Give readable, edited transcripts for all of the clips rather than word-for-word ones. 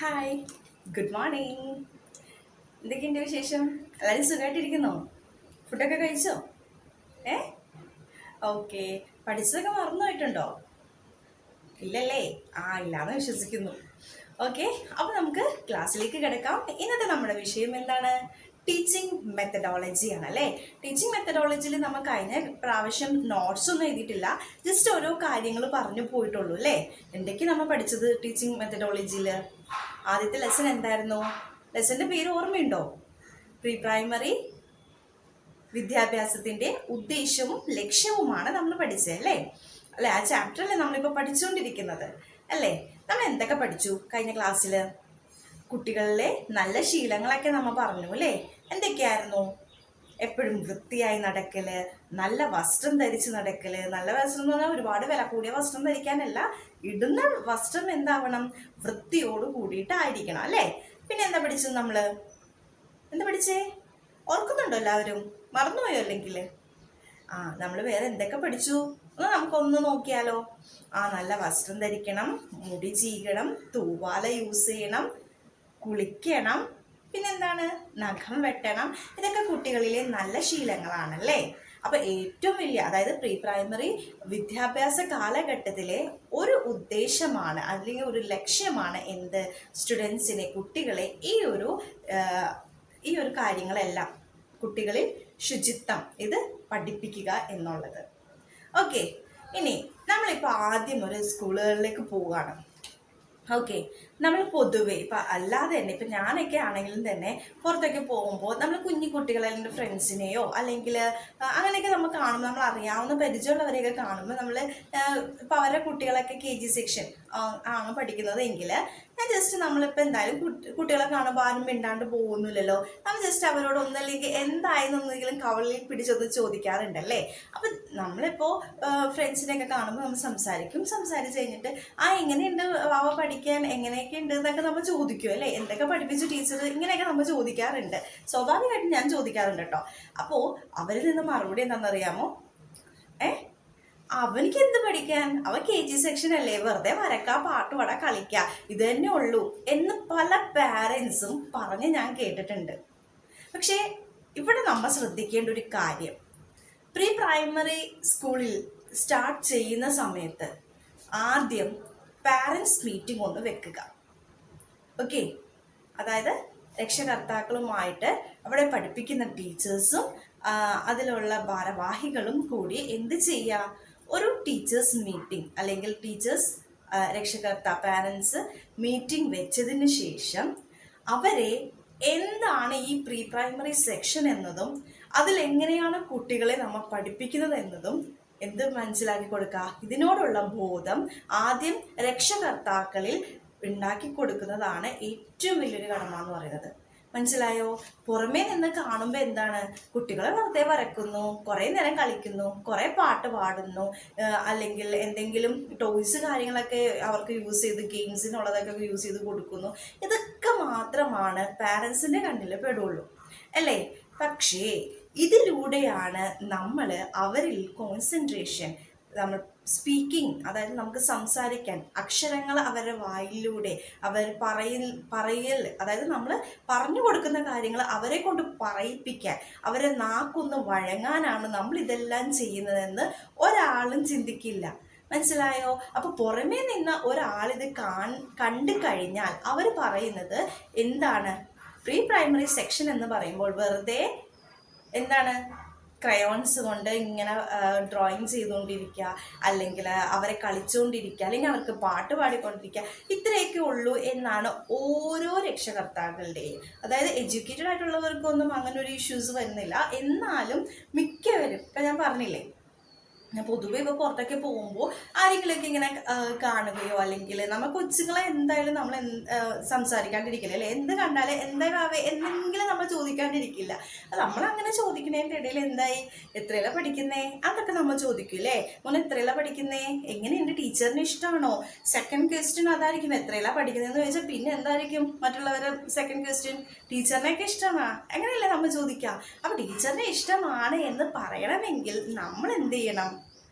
Hi, good morning. എന്തൊക്കെയുണ്ട് വിശേഷം? എല്ലാവരും സുഖമായിട്ടിരിക്കുന്നോ? ഫുഡൊക്കെ കഴിച്ചോ? ഏ ഓക്കെ. പഠിച്ചതൊക്കെ മറന്നു പോയിട്ടുണ്ടോ? ഇല്ലല്ലേ? ഇല്ലാന്ന് വിശ്വസിക്കുന്നു. ഓക്കെ, അപ്പോൾ നമുക്ക് ക്ലാസ്സിലേക്ക് കിടക്കാം. ഇന്നത്തെ നമ്മുടെ വിഷയം എന്താണ്? ടീച്ചിങ് മെത്തഡോളജി ആണ് അല്ലേ? ടീച്ചിങ് മെത്തഡോളജിയിൽ നമ്മൾ കഴിഞ്ഞ പ്രാവശ്യം നോട്ട്സ് ഒന്നും എഴുതിയിട്ടില്ല, ജസ്റ്റ് ഓരോ കാര്യങ്ങൾ പറഞ്ഞു പോയിട്ടുള്ളൂ അല്ലേ? എന്തൊക്കെ നമ്മൾ പഠിച്ചത് ടീച്ചിങ് മെത്തഡോളജിയിൽ? ആദ്യത്തെ ലെസൺ എന്തായിരുന്നു? ലെസന്റെ പേര് ഓർമ്മയുണ്ടോ? പ്രീ പ്രൈമറി വിദ്യാഭ്യാസത്തിന്റെ ഉദ്ദേശവും ലക്ഷ്യവുമാണ് നമ്മൾ പഠിച്ചത് അല്ലേ? അല്ലെ, ആ ചാപ്റ്ററല്ലേ നമ്മളിപ്പോൾ പഠിച്ചുകൊണ്ടിരിക്കുന്നത് അല്ലേ? നമ്മൾ എന്തൊക്കെ പഠിച്ചു കഴിഞ്ഞ ക്ലാസ്സിൽ? കുട്ടികളിലെ നല്ല ശീലങ്ങളൊക്കെ നമ്മൾ പറഞ്ഞു അല്ലേ? എന്തൊക്കെയായിരുന്നു? എപ്പോഴും വൃത്തിയായി നടക്കല്, നല്ല വസ്ത്രം ധരിച്ച് നടക്കല്. നല്ല വസ്ത്രം എന്ന് പറഞ്ഞാൽ ഒരുപാട് വില കൂടിയ വസ്ത്രം ധരിക്കാനല്ല, ഇടുന്ന വസ്ത്രം എന്താവണം? വൃത്തിയോട് കൂടിയിട്ടായിരിക്കണം അല്ലേ? പിന്നെ എന്താ പഠിച്ചത് നമ്മള്? എന്താ പഠിച്ചേ? ഓർക്കുന്നുണ്ടോ എല്ലാവരും? മറന്നുപോയോ അല്ലെങ്കിൽ? നമ്മൾ വേറെ എന്തൊക്കെ പഠിച്ചു എന്ന് നമുക്കൊന്ന് നോക്കിയാലോ? നല്ല വസ്ത്രം ധരിക്കണം, മുടി ചീകണം, തൂവാല യൂസ് ചെയ്യണം, കുളിക്കണം, പിന്നെന്താണ്? നഖം വെട്ടണം. ഇതൊക്കെ കുട്ടികളിലെ നല്ല ശീലങ്ങളാണല്ലേ? അപ്പൊ ഏറ്റവും വലിയ, അതായത് പ്രീ പ്രൈമറി വിദ്യാഭ്യാസ കാലഘട്ടത്തിലെ ഒരു ഉദ്ദേശമാണ് അല്ലെങ്കിൽ ഒരു ലക്ഷ്യമാണ് എന്ത്? സ്റ്റുഡൻസിനെ, കുട്ടികളെ ഈ ഒരു കാര്യങ്ങളെല്ലാം കുട്ടികളിൽ ശുചിത്വം ഇത് പഠിപ്പിക്കുക എന്നുള്ളത്. ഓക്കെ, ഇനി നമ്മളിപ്പോൾ ആദ്യം ഒരു സ്കൂളുകളിലേക്ക് പോവുകയാണ്. ഓക്കെ, നമ്മൾ പൊതുവെ ഇപ്പം അല്ലാതെ തന്നെ ഇപ്പം ഞാനൊക്കെ ആണെങ്കിലും തന്നെ പുറത്തൊക്കെ പോകുമ്പോൾ നമ്മൾ കുഞ്ഞു കുട്ടികളെ അല്ലെങ്കിൽ ഫ്രണ്ട്സിനെയോ അല്ലെങ്കിൽ അങ്ങനെയൊക്കെ നമ്മൾ കാണുമ്പോൾ, നമ്മൾ അറിയാവുന്ന പരിചയമുള്ളവരെയൊക്കെ കാണുമ്പോൾ നമ്മൾ ഇപ്പം അവരുടെ കുട്ടികളൊക്കെ KG സെക്ഷൻ ആണ് പഠിക്കുന്നത് എങ്കിൽ ഞാൻ ജസ്റ്റ് നമ്മളിപ്പോൾ എന്തായാലും കുട്ടികളെ കാണുമ്പോൾ ആരും മിണ്ടാണ്ട് പോകുന്നില്ലല്ലോ, നമ്മൾ ജസ്റ്റ് അവരോട് ഒന്നല്ലെങ്കിൽ എന്തായെന്നൊന്നെങ്കിലും കവളിൽ പിടിച്ചൊന്ന് ചോദിക്കാറുണ്ടല്ലേ? അപ്പം നമ്മളിപ്പോൾ ഫ്രണ്ട്സിനെയൊക്കെ കാണുമ്പോൾ നമ്മൾ സംസാരിച്ച് കഴിഞ്ഞിട്ട് എങ്ങനെയുണ്ട് വാവ പഠിക്കാൻ, എങ്ങനെയൊക്കെ ഉണ്ട് എന്നൊക്കെ നമ്മൾ ചോദിക്കും അല്ലേ? എന്തൊക്കെ പഠിപ്പിച്ചു ടീച്ചർ, ഇങ്ങനെയൊക്കെ നമ്മൾ ചോദിക്കാറുണ്ട്. സ്വാഭാവികമായിട്ടും ഞാൻ ചോദിക്കാറുണ്ട് കേട്ടോ. അപ്പോൾ അവരിൽ നിന്ന് മറുപടി എന്താണെന്നറിയാമോ? അവനിക്ക് എന്ത് പഠിക്കാൻ, അവൻ KG സെക്ഷൻ അല്ലേ, വെറുതെ വരക്ക, പാട്ട് പാടാ, കളിക്ക, ഇത് തന്നെ ഉള്ളൂ എന്ന് പല പാരൻസും പറഞ്ഞ് ഞാൻ കേട്ടിട്ടുണ്ട്. പക്ഷേ ഇവിടെ നമ്മൾ ശ്രദ്ധിക്കേണ്ട ഒരു കാര്യം, പ്രീ പ്രൈമറി സ്കൂളിൽ സ്റ്റാർട്ട് ചെയ്യുന്ന സമയത്ത് ആദ്യം പാരൻസ് മീറ്റിംഗ് കൊണ്ട് വെക്കുക. ഓക്കെ, അതായത് രക്ഷകർത്താക്കളുമായിട്ട് അവിടെ പഠിപ്പിക്കുന്ന ടീച്ചേഴ്സും അതിലുള്ള ഭാരവാഹികളും കൂടി എന്ത് ചെയ്യുക? ഒരു ടീച്ചേഴ്സ് മീറ്റിംഗ് അല്ലെങ്കിൽ ടീച്ചേഴ്സ് പാരൻസ് മീറ്റിംഗ് വെച്ചതിന് ശേഷം അവരെ എന്താണ് ഈ പ്രീ പ്രൈമറി സെക്ഷൻ എന്നതും അതിലെങ്ങനെയാണ് കുട്ടികളെ നമ്മൾ പഠിപ്പിക്കുന്നത് എന്നതും മനസ്സിലാക്കി കൊടുക്കുക. ഇതിനോടുള്ള ബോധം ആദ്യം രക്ഷകർത്താക്കളിൽ ഉണ്ടാക്കി കൊടുക്കുന്നതാണ് ഏറ്റവും വലിയൊരു കടമ എന്ന് പറയുന്നത്. മനസ്സിലായോ? പുറമേ നിന്ന് കാണുമ്പോൾ എന്താണ്? കുട്ടികളെ വെറുതെ വരക്കുന്നു, കുറേ നേരം കളിക്കുന്നു, കുറേ പാട്ട് പാടുന്നു, അല്ലെങ്കിൽ എന്തെങ്കിലും ടോയ്സ് കാര്യങ്ങളൊക്കെ അവർക്ക് യൂസ് ചെയ്ത് ഗെയിംസിനുള്ളതൊക്കെ യൂസ് ചെയ്ത് കൊടുക്കുന്നു. ഇതൊക്കെ മാത്രമാണ് പാരൻസിൻ്റെ കണ്ണിൽ പെടുള്ളൂ അല്ലേ? പക്ഷേ ഇതിലൂടെയാണ് നമ്മൾ അവരിൽ കോൺസെൻട്രേഷൻ, നമ്മൾ സ്പീക്കിംഗ്, അതായത് നമുക്ക് സംസാരിക്കാൻ, അക്ഷരങ്ങൾ അവരുടെ വായിലൂടെ അവർ പറയൽ, അതായത് നമ്മൾ പറഞ്ഞു കൊടുക്കുന്ന കാര്യങ്ങൾ അവരെ കൊണ്ട് പറയിപ്പിക്കാൻ, അവരെ നാക്കൊന്ന് വഴങ്ങാനാണ് നമ്മൾ ഇതെല്ലാം ചെയ്യുന്നതെന്ന് ഒരാളും ചിന്തിക്കില്ല. മനസ്സിലായോ? അപ്പൊ പുറമേ നിന്ന് ഒരാളിത് കണ്ടു കഴിഞ്ഞാൽ അവർ പറയുന്നത് എന്താണ്? പ്രീ പ്രൈമറി സെക്ഷൻ എന്ന് പറയുമ്പോൾ വെറുതെ എന്താണ്? ക്രയോൺസ് കൊണ്ട് ഇങ്ങനെ ഡ്രോയിങ് ചെയ്തുകൊണ്ടിരിക്കുക, അല്ലെങ്കിൽ അവരെ കളിച്ചുകൊണ്ടിരിക്കുക, അല്ലെങ്കിൽ അവർക്ക് പാട്ട് പാടിക്കൊണ്ടിരിക്കുക, ഇത്രയൊക്കെ ഉള്ളൂ എന്നാണ് ഓരോ രക്ഷകർത്താക്കളുടെയും. അതായത് എഡ്യൂക്കേറ്റഡ് ആയിട്ടുള്ളവർക്കൊന്നും അങ്ങനെ ഒരു ഇഷ്യൂസ് വരുന്നില്ല. എന്നാലും മിക്കവരും, ഇപ്പം ഞാൻ പറഞ്ഞില്ലേ, പൊതുവെ ഇപ്പോൾ പുറത്തൊക്കെ പോകുമ്പോൾ ആരെങ്കിലുമൊക്കെ ഇങ്ങനെ കാണുകയോ, അല്ലെങ്കിൽ നമ്മൾ കൊച്ചുങ്ങളെ എന്തായാലും നമ്മൾ സംസാരിക്കാണ്ടിരിക്കില്ല അല്ലേ? എന്ത് കണ്ടാലും എന്തായാലും എന്തെങ്കിലും നമ്മൾ ചോദിക്കാണ്ടിരിക്കില്ല. നമ്മളങ്ങനെ ചോദിക്കുന്നതിൻ്റെ ഇടയിൽ എന്തായി, എത്രയല്ല പഠിക്കുന്നേ, അതൊക്കെ നമ്മൾ ചോദിക്കൂല്ലേ? മോനെ എത്രയല്ല പഠിക്കുന്നേ, എങ്ങനെയുണ്ട്, ടീച്ചറിന് ഇഷ്ടമാണോ? സെക്കൻഡ് ക്വസ്റ്റ്യൻ അതായിരിക്കും, എത്രയല്ല പഠിക്കുന്നതെന്ന് ചോദിച്ചാൽ പിന്നെ എന്തായിരിക്കും മറ്റുള്ളവരുടെ സെക്കൻഡ് ക്വസ്റ്റ്യൻ? ടീച്ചറിനെയൊക്കെ ഇഷ്ടമാ, അങ്ങനെയല്ലേ നമ്മൾ ചോദിക്കുക. അപ്പോൾ ടീച്ചറിനെ ഇഷ്ടമാണ് എന്ന് പറയണമെങ്കിൽ നമ്മൾ എന്ത് ചെയ്യണം?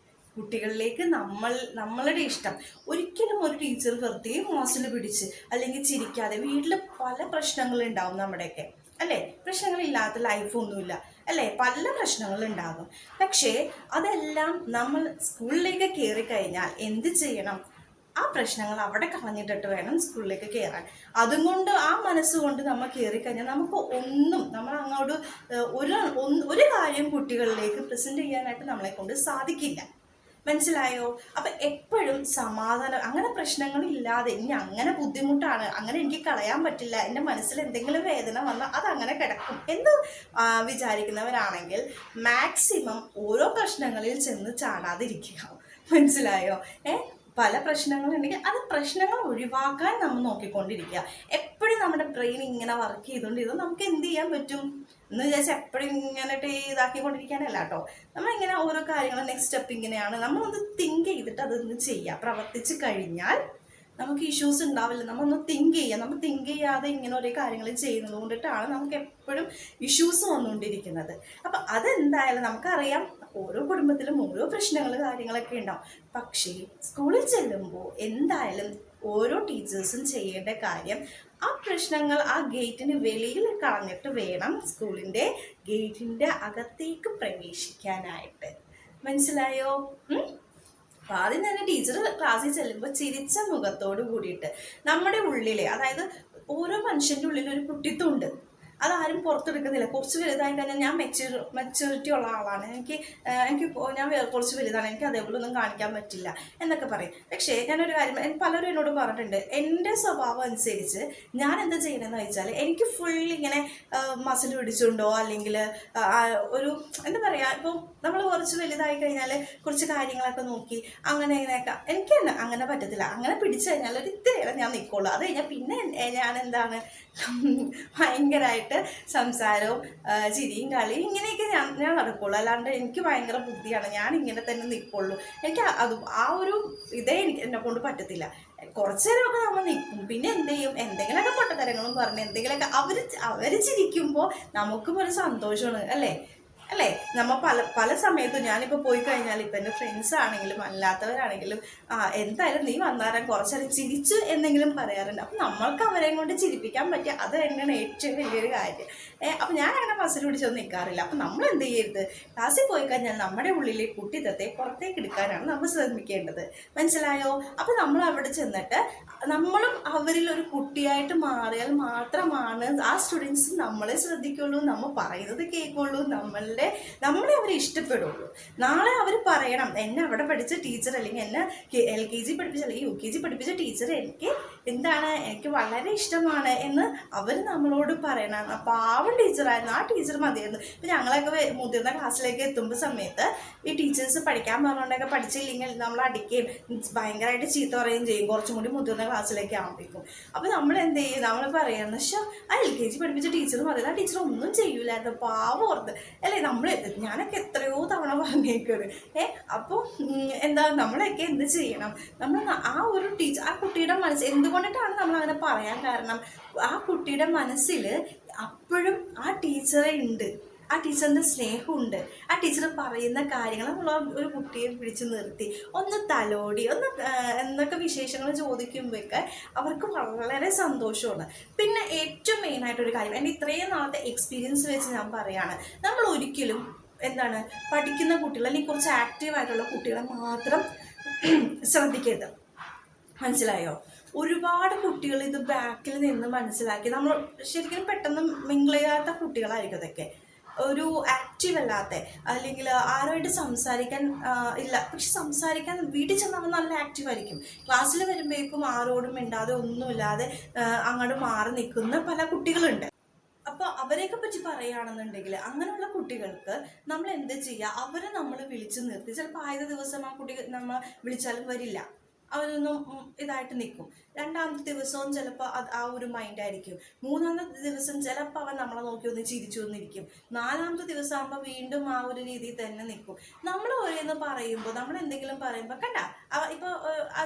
കുട്ടികളിലേക്ക് നമ്മളുടെ ഇഷ്ടം. ഒരിക്കലും ഒരു ടീച്ചർ വെറുതെ മോശം പിടിച്ച് അല്ലെങ്കിൽ ചിരിക്കാതെ, വീട്ടിൽ പല പ്രശ്നങ്ങളുണ്ടാവും നമ്മുടെയൊക്കെ, അല്ലേ? പ്രശ്നങ്ങളില്ലാത്ത ലൈഫൊന്നുമില്ല, അല്ലേ? പല പ്രശ്നങ്ങളുണ്ടാകും. പക്ഷേ അതെല്ലാം നമ്മൾ സ്കൂളിലേക്ക് കയറി കഴിഞ്ഞാൽ എന്ത് ചെയ്യണം? ആ പ്രശ്നങ്ങൾ അവിടെ കളഞ്ഞിട്ടിട്ട് വേണം സ്കൂളിലേക്ക് കയറാൻ. അതുകൊണ്ട് ആ മനസ്സുകൊണ്ട് നമ്മൾ കയറി കഴിഞ്ഞാൽ നമുക്ക് ഒന്നും, നമ്മൾ അങ്ങോട്ട് ഒരു കാര്യം കുട്ടികളിലേക്ക് പ്രസന്റ് ചെയ്യാനായിട്ട് നമ്മളെ കൊണ്ട് സാധിക്കില്ല. മനസ്സിലായോ? അപ്പൊ എപ്പോഴും സമാധാനം, അങ്ങനെ പ്രശ്നങ്ങളില്ലാതെ, ഇനി അങ്ങനെ ബുദ്ധിമുട്ടാണ്, അങ്ങനെ എനിക്ക് കളയാൻ പറ്റില്ല, എൻ്റെ മനസ്സിൽ എന്തെങ്കിലും വേദന വന്നാൽ അത് അങ്ങനെ കിടക്കും എന്ന് വിചാരിക്കുന്നവരാണെങ്കിൽ മാക്സിമം ഓരോ പ്രശ്നങ്ങളിൽ ചെന്ന് ചാടാതിരിക്കുക. മനസ്സിലായോ? പല പ്രശ്നങ്ങളുണ്ടെങ്കിൽ അത് പ്രശ്നങ്ങൾ ഒഴിവാക്കാൻ നമ്മൾ നോക്കിക്കൊണ്ടിരിക്കുക. എപ്പോഴും നമ്മുടെ ബ്രെയിൻ ഇങ്ങനെ വർക്ക് ചെയ്തുകൊണ്ടിരുന്നത് നമുക്ക് എന്ത് ചെയ്യാൻ പറ്റും എന്ന് വിചാരിച്ചാൽ എപ്പോഴും ഇങ്ങനെ ഇതാക്കിക്കൊണ്ടിരിക്കാനല്ല കേട്ടോ. നമ്മളിങ്ങനെ ഓരോ കാര്യങ്ങളും നെക്സ്റ്റ് സ്റ്റെപ്പ് ഇങ്ങനെയാണ്, നമ്മളൊന്ന് തിങ്ക് ചെയ്തിട്ട് അതൊന്ന് ചെയ്യുക. പ്രവർത്തിച്ച് കഴിഞ്ഞാൽ നമുക്ക് ഇഷ്യൂസ് ഉണ്ടാവില്ല. നമ്മളൊന്ന് തിങ്ക് ചെയ്യുക. നമ്മൾ തിങ്ക് ചെയ്യാതെ ഇങ്ങനെ ഓരോ കാര്യങ്ങൾ ചെയ്യുന്നത് കൊണ്ടിട്ടാണ് നമുക്ക് എപ്പോഴും ഇഷ്യൂസ് വന്നുകൊണ്ടിരിക്കുന്നത്. അപ്പം അതെന്തായാലും നമുക്കറിയാം, ഓരോ കുടുംബത്തിലും ഓരോ പ്രശ്നങ്ങൾ കാര്യങ്ങളൊക്കെ ഉണ്ടാവും. പക്ഷേ സ്കൂളിൽ ചെല്ലുമ്പോൾ എന്തായാലും ഓരോ ടീച്ചേഴ്സും ചെയ്യേണ്ട കാര്യം ആ പ്രശ്നങ്ങൾ ആ ഗേറ്റിന് വെളിയിൽ കളഞ്ഞിട്ട് വേണം സ്കൂളിൻ്റെ ഗേറ്റിൻ്റെ അകത്തേക്ക് പ്രവേശിക്കാനായിട്ട്. മനസ്സിലായോ? അപ്പോൾ ആദ്യം തന്നെ ടീച്ചർ ക്ലാസ്സിൽ ചെല്ലുമ്പോൾ ചിരിച്ച മുഖത്തോട് കൂടിയിട്ട് നമ്മുടെ ഉള്ളിലെ, അതായത് ഓരോ മനുഷ്യൻ്റെ ഉള്ളിൽ ഒരു കുട്ടിത്വമുണ്ട്, അതാരും പുറത്തെടുക്കുന്നില്ല. കുറച്ച് വലുതായി കഴിഞ്ഞാൽ ഞാൻ മെച്യൂരിറ്റി ഉള്ള ആളാണ്, ഞാൻ കുറച്ച് വലുതാണ്, എനിക്ക് അതേപോലെ ഒന്നും കാണിക്കാൻ പറ്റില്ല എന്നൊക്കെ പറയും. പക്ഷേ ഞാനൊരു കാര്യം, പലരും എന്നോട് പറഞ്ഞിട്ടുണ്ട്, എൻ്റെ സ്വഭാവം അനുസരിച്ച് ഞാൻ എന്താ ചെയ്യണമെന്ന് വെച്ചാൽ, എനിക്ക് ഫുൾ ഇങ്ങനെ മസിൽ പിടിച്ചുകൊണ്ടോ അല്ലെങ്കിൽ ഒരു എന്താ പറയുക, ഇപ്പോൾ നമ്മൾ കുറച്ച് വലുതായി കഴിഞ്ഞാൽ കുറച്ച് കാര്യങ്ങളൊക്കെ നോക്കി അങ്ങനെ ഇങ്ങനെയൊക്കെ, എനിക്ക് തന്നെ അങ്ങനെ പറ്റത്തില്ല. അങ്ങനെ പിടിച്ചു കഴിഞ്ഞാൽ ഒരു ഇത്തിരി ഞാൻ നിൽക്കുള്ളൂ. അത് കഴിഞ്ഞാൽ പിന്നെ ഞാൻ എന്താണ് ഭയങ്കരമായിട്ട് സംസാരവും ചിരിയും കളിയും ഇങ്ങനെയൊക്കെ ഞാൻ നടക്കുള്ളൂ. അല്ലാണ്ട് എനിക്ക് ഭയങ്കര ബുദ്ധിയാണ്, ഞാൻ ഇങ്ങനെ തന്നെ നിൽക്കുള്ളൂ. എനിക്ക് അത് ആ ഒരു ഇതേ എന്നെ കൊണ്ട് പറ്റത്തില്ല. കുറച്ചു നേരമൊക്കെ നമ്മൾ നിൽക്കും, പിന്നെ എന്ത് ചെയ്യും, എന്തെങ്കിലുമൊക്കെ പൊട്ടത്തരങ്ങളും പറഞ്ഞ് എന്തെങ്കിലുമൊക്കെ അവർ ചിരിക്കുമ്പോൾ നമുക്കും ഒരു സന്തോഷമാണ്, അല്ലേ? നമ്മൾ പല സമയത്തും ഞാനിപ്പോൾ പോയി കഴിഞ്ഞാൽ, ഇപ്പം എൻ്റെ ഫ്രണ്ട്സ് ആണെങ്കിലും അല്ലാത്തവരാണെങ്കിലും എന്തായാലും നീ വന്നാലും കുറച്ചേരം ചിരിച്ചു എന്നെങ്കിലും പറയാറുണ്ട്. അപ്പം നമ്മൾക്ക് അവരെയും കൊണ്ട് ചിരിപ്പിക്കാൻ പറ്റിയ അത് തന്നെയാണ് ഏറ്റവും വലിയൊരു കാര്യം. അപ്പം ഞാൻ അങ്ങനെ മസിൽ പിടിച്ചൊന്നും നിൽക്കാറില്ല. അപ്പം നമ്മൾ എന്ത് ചെയ്യരുത്, ക്ലാസ്സിൽ പോയി കഴിഞ്ഞാൽ നമ്മുടെ ഉള്ളിലെ കുട്ടിത്തത്തെ പുറത്തേക്ക് എടുക്കാനാണ് നമ്മൾ ശ്രമിക്കേണ്ടത്. മനസ്സിലായോ? അപ്പം നമ്മൾ അവിടെ ചെന്നിട്ട് നമ്മളും അവരിൽ ഒരു കുട്ടിയായിട്ട് മാറിയാൽ മാത്രമാണ് ആ സ്റ്റുഡൻസ് നമ്മളെ ശ്രദ്ധിക്കുള്ളൂ, നമ്മൾ പറയുന്നത് കേൾക്കുള്ളൂ, നമ്മളെ അവർ ഇഷ്ടപ്പെടുള്ളൂ. നാളെ അവർ പറയണം, എന്നെ അവിടെ പഠിച്ച ടീച്ചർ, അല്ലെങ്കിൽ എന്നെ LKG പഠിപ്പിച്ച അല്ലെങ്കിൽ UKG പഠിപ്പിച്ച ടീച്ചർ എനിക്ക് വളരെ ഇഷ്ടമാണ് എന്ന് അവർ നമ്മളോട് പറയണം. പാവം ടീച്ചറായിരുന്നു, ആ ടീച്ചർ മതിയായിരുന്നു. ഇപ്പം ഞങ്ങളൊക്കെ മുതിർന്ന ക്ലാസ്സിലേക്ക് എത്തുമ്പോൾ സമയത്ത് ഈ ടീച്ചേഴ്സ് പഠിക്കാൻ പറഞ്ഞുകൊണ്ടൊക്കെ പഠിച്ചില്ലെങ്കിൽ നമ്മൾ അടിക്കുകയും ഭയങ്കരമായിട്ട് ചീത്ത പറയുകയും ചെയ്യും, കുറച്ചും കൂടി മുതിർന്ന ക്ലാസ്സിലേക്ക് ആകുമ്പോഴേക്കും. അപ്പോൾ നമ്മൾ എന്ത് ചെയ്യും, നമ്മൾ പറയുന്നത് ആ LKG പഠിപ്പിച്ച ടീച്ചർ മതി, ആ ടീച്ചർ ഒന്നും ചെയ്യൂലായിരുന്നു, പാവം ഓർത്ത്, അല്ലേ? ഞാനൊക്കെ എത്രയോ തവണ പറഞ്ഞേക്കുന്നത്. അപ്പോൾ നമ്മളൊക്കെ എന്ത് ചെയ്യണം, നമ്മൾ ആ ഒരു ടീച്ചർ, ആ കുട്ടിയുടെ മനസ്സ് എന്തുകൊണ്ടിട്ടാണ് നമ്മൾ അങ്ങനെ പറയാൻ കാരണം, ആ കുട്ടിയുടെ മനസ്സിൽ അപ്പോഴും ആ ടീച്ചറെ ഉണ്ട്, ആ ടീച്ചറിൻ്റെ സ്നേഹമുണ്ട്. ആ ടീച്ചർ പറയുന്ന കാര്യങ്ങൾ നമ്മൾ ഒരു കുട്ടിയെ പിടിച്ച് നിർത്തി ഒന്ന് തലോടി എന്നൊക്കെ വിശേഷങ്ങൾ ചോദിക്കുമ്പോഴൊക്കെ അവർക്ക് വളരെ സന്തോഷമാണ്. പിന്നെ ഏറ്റവും മെയിനായിട്ടൊരു കാര്യം, എൻ്റെ ഇത്രയും നാളത്തെ എക്സ്പീരിയൻസ് വെച്ച് ഞാൻ പറയുകയാണ്, നമ്മൾ ഒരിക്കലും പഠിക്കുന്ന കുട്ടികൾ അല്ലെങ്കിൽ കുറച്ച് ആക്റ്റീവായിട്ടുള്ള കുട്ടികളെ മാത്രം ശ്രദ്ധിക്കരുത്. മനസ്സിലായോ? ഒരുപാട് കുട്ടികൾ ഇത് ബാക്കിൽ നിന്ന് മനസ്സിലാക്കി, നമ്മൾ ശരിക്കും പെട്ടെന്ന് മിങ്കിൾ ചെയ്യാത്ത കുട്ടികളായിരിക്കും അതൊക്കെ, ഒരു ആക്റ്റീവ് അല്ലാത്ത, അല്ലെങ്കിൽ ആരുമായിട്ട് സംസാരിക്കാൻ ഇല്ല. പക്ഷെ സംസാരിക്കാൻ വീട്ടിൽ ചെന്നാൽ നല്ല ആക്റ്റീവ് ആയിരിക്കും, ക്ലാസ്സിൽ വരുമ്പോഴേക്കും ആരോടും മിണ്ടാതെ ഒന്നുമില്ലാതെ അങ്ങോട്ട് മാറി നിൽക്കുന്ന പല കുട്ടികളുണ്ട്. അപ്പോൾ അവരെയൊക്കെ പറ്റി പറയുകയാണെന്നുണ്ടെങ്കിൽ അങ്ങനെയുള്ള കുട്ടികൾക്ക് നമ്മൾ എന്ത് ചെയ്യുക, അവരെ നമ്മൾ വിളിച്ച് നിർത്തി, ചിലപ്പോൾ ആദ്യത്തെ ദിവസം ആ കുട്ടി നമ്മൾ വിളിച്ചാലും വരില്ല, അവരൊന്നും ഇതായിട്ട് നിൽക്കും. രണ്ടാമത്തെ ദിവസവും ചിലപ്പോൾ ആ ഒരു മൈൻഡായിരിക്കും. മൂന്നാമത്തെ ദിവസം ചിലപ്പോൾ അവൻ നമ്മളെ നോക്കി ഒന്ന് ചിരിച്ചു വന്നിരിക്കും. നാലാമത്തെ ദിവസം ആകുമ്പോൾ വീണ്ടും ആ ഒരു രീതിയിൽ തന്നെ നിൽക്കും. നമ്മൾ ഓരോന്ന് പറയുമ്പോൾ, നമ്മൾ എന്തെങ്കിലും പറയുമ്പോൾ കണ്ട, ഇപ്പോൾ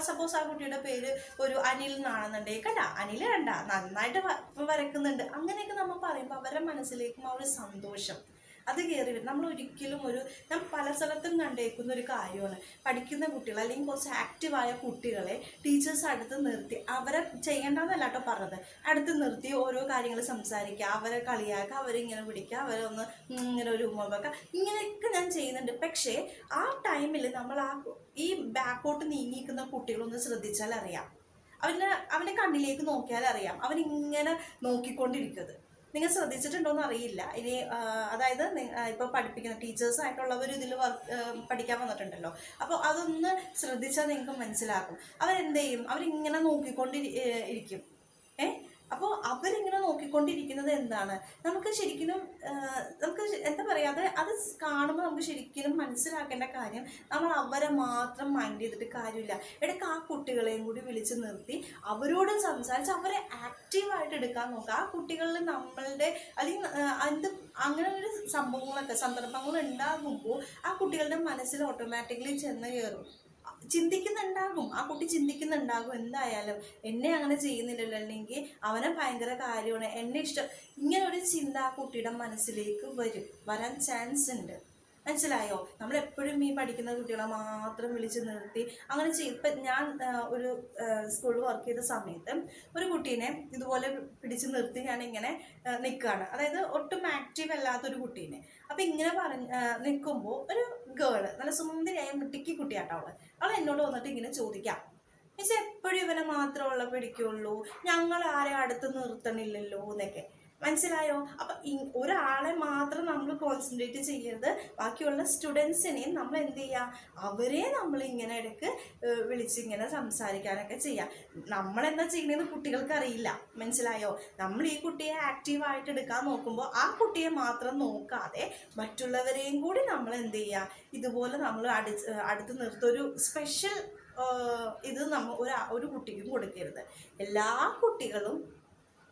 സപ്പോസ് ആ കുട്ടിയുടെ പേര് ഒരു അനിൽ എന്നാണെന്നുണ്ടെങ്കിൽ കണ്ട, അനിൽ നന്നായിട്ട് വരയ്ക്കുന്നുണ്ട്, അങ്ങനെയൊക്കെ നമ്മൾ പറയുമ്പോൾ അവരുടെ മനസ്സിലേക്കും ആ ഒരു സന്തോഷം, അത് കയറി വരും. നമ്മൾ ഒരിക്കലും ഞാൻ പല സ്ഥലത്തും കണ്ടേക്കുന്ന ഒരു കാര്യമാണ്, പഠിക്കുന്ന കുട്ടികൾ അല്ലെങ്കിൽ കുറച്ച് ആക്റ്റീവായ കുട്ടികളെ ടീച്ചേഴ്സ് അടുത്ത് നിർത്തി, അവരെ ചെയ്യേണ്ടതെന്നല്ല കേട്ടോ പറഞ്ഞത്, അടുത്ത് നിർത്തി ഓരോ കാര്യങ്ങൾ സംസാരിക്കുക, അവരെ കളിയാക്കുക, അവരിങ്ങനെ പിടിക്കുക, അവരെ ഒന്ന് ഇങ്ങനെ ഒരു ഉമ്മ വെക്കുക, ഇങ്ങനെയൊക്കെ ഞാൻ ചെയ്യുന്നുണ്ട്. പക്ഷേ ആ ടൈമിൽ നമ്മൾ ഈ ബാക്കോട്ട് നീങ്ങിക്കുന്ന കുട്ടികളൊന്ന് ശ്രദ്ധിച്ചാൽ അറിയാം, അവൻ്റെ കണ്ണിലേക്ക് നോക്കിയാൽ അറിയാം, അവനിങ്ങനെ നോക്കിക്കൊണ്ടിരിക്കുന്നത്. നിങ്ങൾ ശ്രദ്ധിച്ചിട്ടുണ്ടോയെന്ന് അറിയില്ല. ഇനി അതായത് ഇപ്പോൾ പഠിപ്പിക്കുന്ന ടീച്ചേഴ്സായിട്ടുള്ളവർ ഇതിൽ പഠിക്കാൻ വന്നിട്ടുണ്ടല്ലോ, അപ്പോൾ അതൊന്ന് ശ്രദ്ധിച്ചാൽ നിങ്ങൾക്ക് മനസ്സിലാക്കും. അവരെന്ത് ചെയ്യും, അവരിങ്ങനെ നോക്കിക്കൊണ്ടിരിക്കും. അപ്പോൾ അവരിങ്ങനെ നോക്കിക്കൊണ്ടിരിക്കുന്നത് എന്താണ്, നമുക്ക് ശരിക്കും നമുക്ക് എന്താ പറയുക, അത് കാണുമ്പോൾ നമുക്ക് ശരിക്കും മനസ്സിലാക്കേണ്ട കാര്യം, നമ്മൾ അവരെ മാത്രം മൈൻഡ് ചെയ്തിട്ട് കാര്യമില്ല. ഇടയ്ക്ക് ആ കുട്ടികളെയും കൂടി വിളിച്ച് നിർത്തി അവരോട് സംസാരിച്ച് അവരെ ആക്റ്റീവായിട്ട് എടുക്കാൻ നോക്കുക. ആ കുട്ടികളിൽ നമ്മളുടെ അല്ലെങ്കിൽ അങ്ങനെ ഒരു സന്ദർഭങ്ങൾ ഉണ്ടാകുമ്പോൾ ആ കുട്ടികളുടെ മനസ്സിൽ ഓട്ടോമാറ്റിക്കലി ചെന്ന് കയറും. ആ കുട്ടി ചിന്തിക്കുന്നുണ്ടാകും, എന്തായാലും എന്നെ അങ്ങനെ ചെയ്യുന്നില്ലല്ലോ, അല്ലെങ്കിൽ അവനെ ഭയങ്കര കാര്യമാണ്, എന്നെ ഇഷ്ടം, ഇങ്ങനെ ഒരു ചിന്ത ആ കുട്ടിയുടെ മനസ്സിലേക്ക് വരാൻ ചാൻസ് ഉണ്ട്. മനസ്സിലായോ? നമ്മളെപ്പോഴും ഈ പഠിക്കുന്ന കുട്ടികളെ മാത്രം വിളിച്ച് നിർത്തി അങ്ങനെ ചെയ്യും. ഇപ്പം ഞാൻ ഒരു സ്കൂളിൽ വർക്ക് ചെയ്ത സമയത്ത് ഒരു കുട്ടീനെ ഇതുപോലെ പിടിച്ച് നിർത്തി ഞാനിങ്ങനെ നിൽക്കുകയാണ്, അതായത് ഒട്ടും ആക്റ്റീവ് അല്ലാത്തൊരു കുട്ടീനെ. അപ്പം ഇങ്ങനെ നിൽക്കുമ്പോൾ ഒരു ഗേള്, നല്ല സുന്ദരിയായ മിടുക്കി കുട്ടിയാട്ടോ അവൾ എന്നോട് വന്നിട്ട് ഇങ്ങനെ ചോദിക്കാം, മിസ് എപ്പോഴും ഇവനെ മാത്രമുള്ള പിടിക്കുള്ളൂ, ഞങ്ങൾ ആരെ അടുത്ത് നിർത്തണില്ലല്ലോ എന്നൊക്കെ. മനസ്സിലായോ? അപ്പം ഒരാളെ മാത്രം നമ്മൾ കോൺസെൻട്രേറ്റ് ചെയ്യരുത്, ബാക്കിയുള്ള സ്റ്റുഡൻസിനെയും നമ്മൾ എന്ത് ചെയ്യുക, അവരെ നമ്മളിങ്ങനെ ഇടയ്ക്ക് വിളിച്ചിങ്ങനെ സംസാരിക്കാനൊക്കെ ചെയ്യാം. നമ്മളെന്താ ചെയ്യുന്നതെന്ന് കുട്ടികൾക്ക് അറിയില്ല. മനസ്സിലായോ? നമ്മൾ ഈ കുട്ടിയെ ആക്റ്റീവായിട്ട് എടുക്കാൻ നോക്കുമ്പോൾ ആ കുട്ടിയെ മാത്രം നോക്കാതെ മറ്റുള്ളവരെയും കൂടി നമ്മൾ എന്ത് ചെയ്യുക, ഇതുപോലെ നമ്മൾ അടുത്ത് നിർത്തൊരു സ്പെഷ്യൽ ഇത് ഒരു കുട്ടിക്കും കൊടുക്കരുത്. എല്ലാ കുട്ടികളും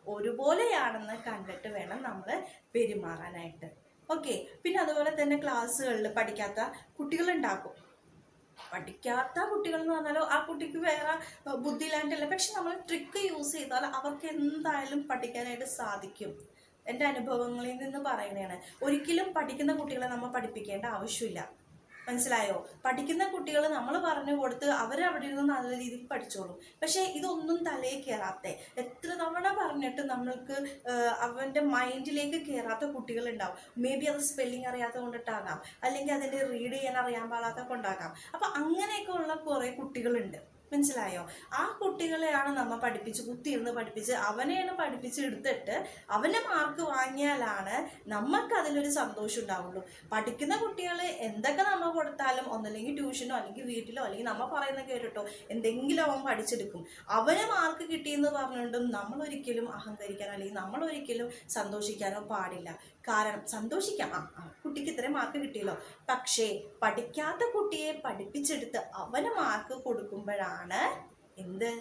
ഒരുപോലെയാണെന്ന് കണ്ടിട്ട് വേണം നമ്മൾ പെരുമാറാനായിട്ട്. ഓക്കെ. പിന്നെ അതുപോലെ തന്നെ ക്ലാസ്സുകളിൽ പഠിക്കാത്ത കുട്ടികളുണ്ടാക്കും. പഠിക്കാത്ത കുട്ടികൾ എന്ന് പറഞ്ഞാൽ ആ കുട്ടിക്ക് വേറെ ബുദ്ധിയില്ലാണ്ടല്ല, പക്ഷെ നമ്മൾ ട്രിക്ക് യൂസ് ചെയ്താൽ അവർക്ക് എന്തായാലും പഠിക്കാനായിട്ട് സാധിക്കും. എൻ്റെ അനുഭവങ്ങളിൽ നിന്ന് പറയുന്നതാണ്. ഒരിക്കലും പഠിക്കുന്ന കുട്ടികളെ നമ്മൾ പഠിപ്പിക്കേണ്ട ആവശ്യമില്ല. മനസ്സിലായോ? പഠിക്കുന്ന കുട്ടികൾ നമ്മൾ പറഞ്ഞു കൊടുത്ത് അവരവിടെ ഇരുന്ന് നല്ല രീതിയിൽ പഠിച്ചോളും. പക്ഷേ ഇതൊന്നും തലയിൽ കയറാത്ത, എത്ര തവണ പറഞ്ഞിട്ട് നമ്മൾക്ക് അവൻ്റെ മൈൻഡിലേക്ക് കയറാത്ത കുട്ടികളുണ്ടാവും. മേ ബി അത് സ്പെല്ലിങ് അറിയാത്ത കൊണ്ടിട്ടാകാം, അല്ലെങ്കിൽ അതിൻ്റെ റീഡ് ചെയ്യാൻ അറിയാൻ പാടാത്ത കൊണ്ടാകാം. അപ്പം അങ്ങനെയൊക്കെ ഉള്ള കുറേ കുട്ടികളുണ്ട്. മനസ്സിലായോ? ആ കുട്ടികളെയാണ് നമ്മൾ കുത്തിയിരുന്ന് പഠിപ്പിച്ച് അവനെയാണ് പഠിപ്പിച്ചെടുത്തിട്ട് അവൻ്റെ മാർക്ക് വാങ്ങിയാലാണ് നമുക്ക് അതിലൊരു സന്തോഷം ഉണ്ടാവുള്ളൂ. പഠിക്കുന്ന കുട്ടികൾ എന്തൊക്കെ നമ്മൾ കൊടുത്താലും ഒന്നല്ലെങ്കിൽ ട്യൂഷനോ അല്ലെങ്കിൽ വീട്ടിലോ അല്ലെങ്കിൽ നമ്മൾ പറയുന്നത് കേട്ടിട്ടോ എന്തെങ്കിലും അവൻ പഠിച്ചെടുക്കും. അവന് മാർക്ക് കിട്ടിയെന്ന് പറഞ്ഞുകൊണ്ടും നമ്മളൊരിക്കലും അഹങ്കരിക്കാനോ അല്ലെങ്കിൽ നമ്മളൊരിക്കലും സന്തോഷിക്കാനോ പാടില്ല. കാരണം സന്തോഷിക്കാം, കുട്ടിക്ക് ഇത്രയും മാർക്ക് കിട്ടിയല്ലോ, പക്ഷേ പഠിക്കാത്ത കുട്ടിയെ പഠിപ്പിച്ചെടുത്ത് അവന് മാർക്ക് കൊടുക്കുമ്പോഴാണ് എന്ത്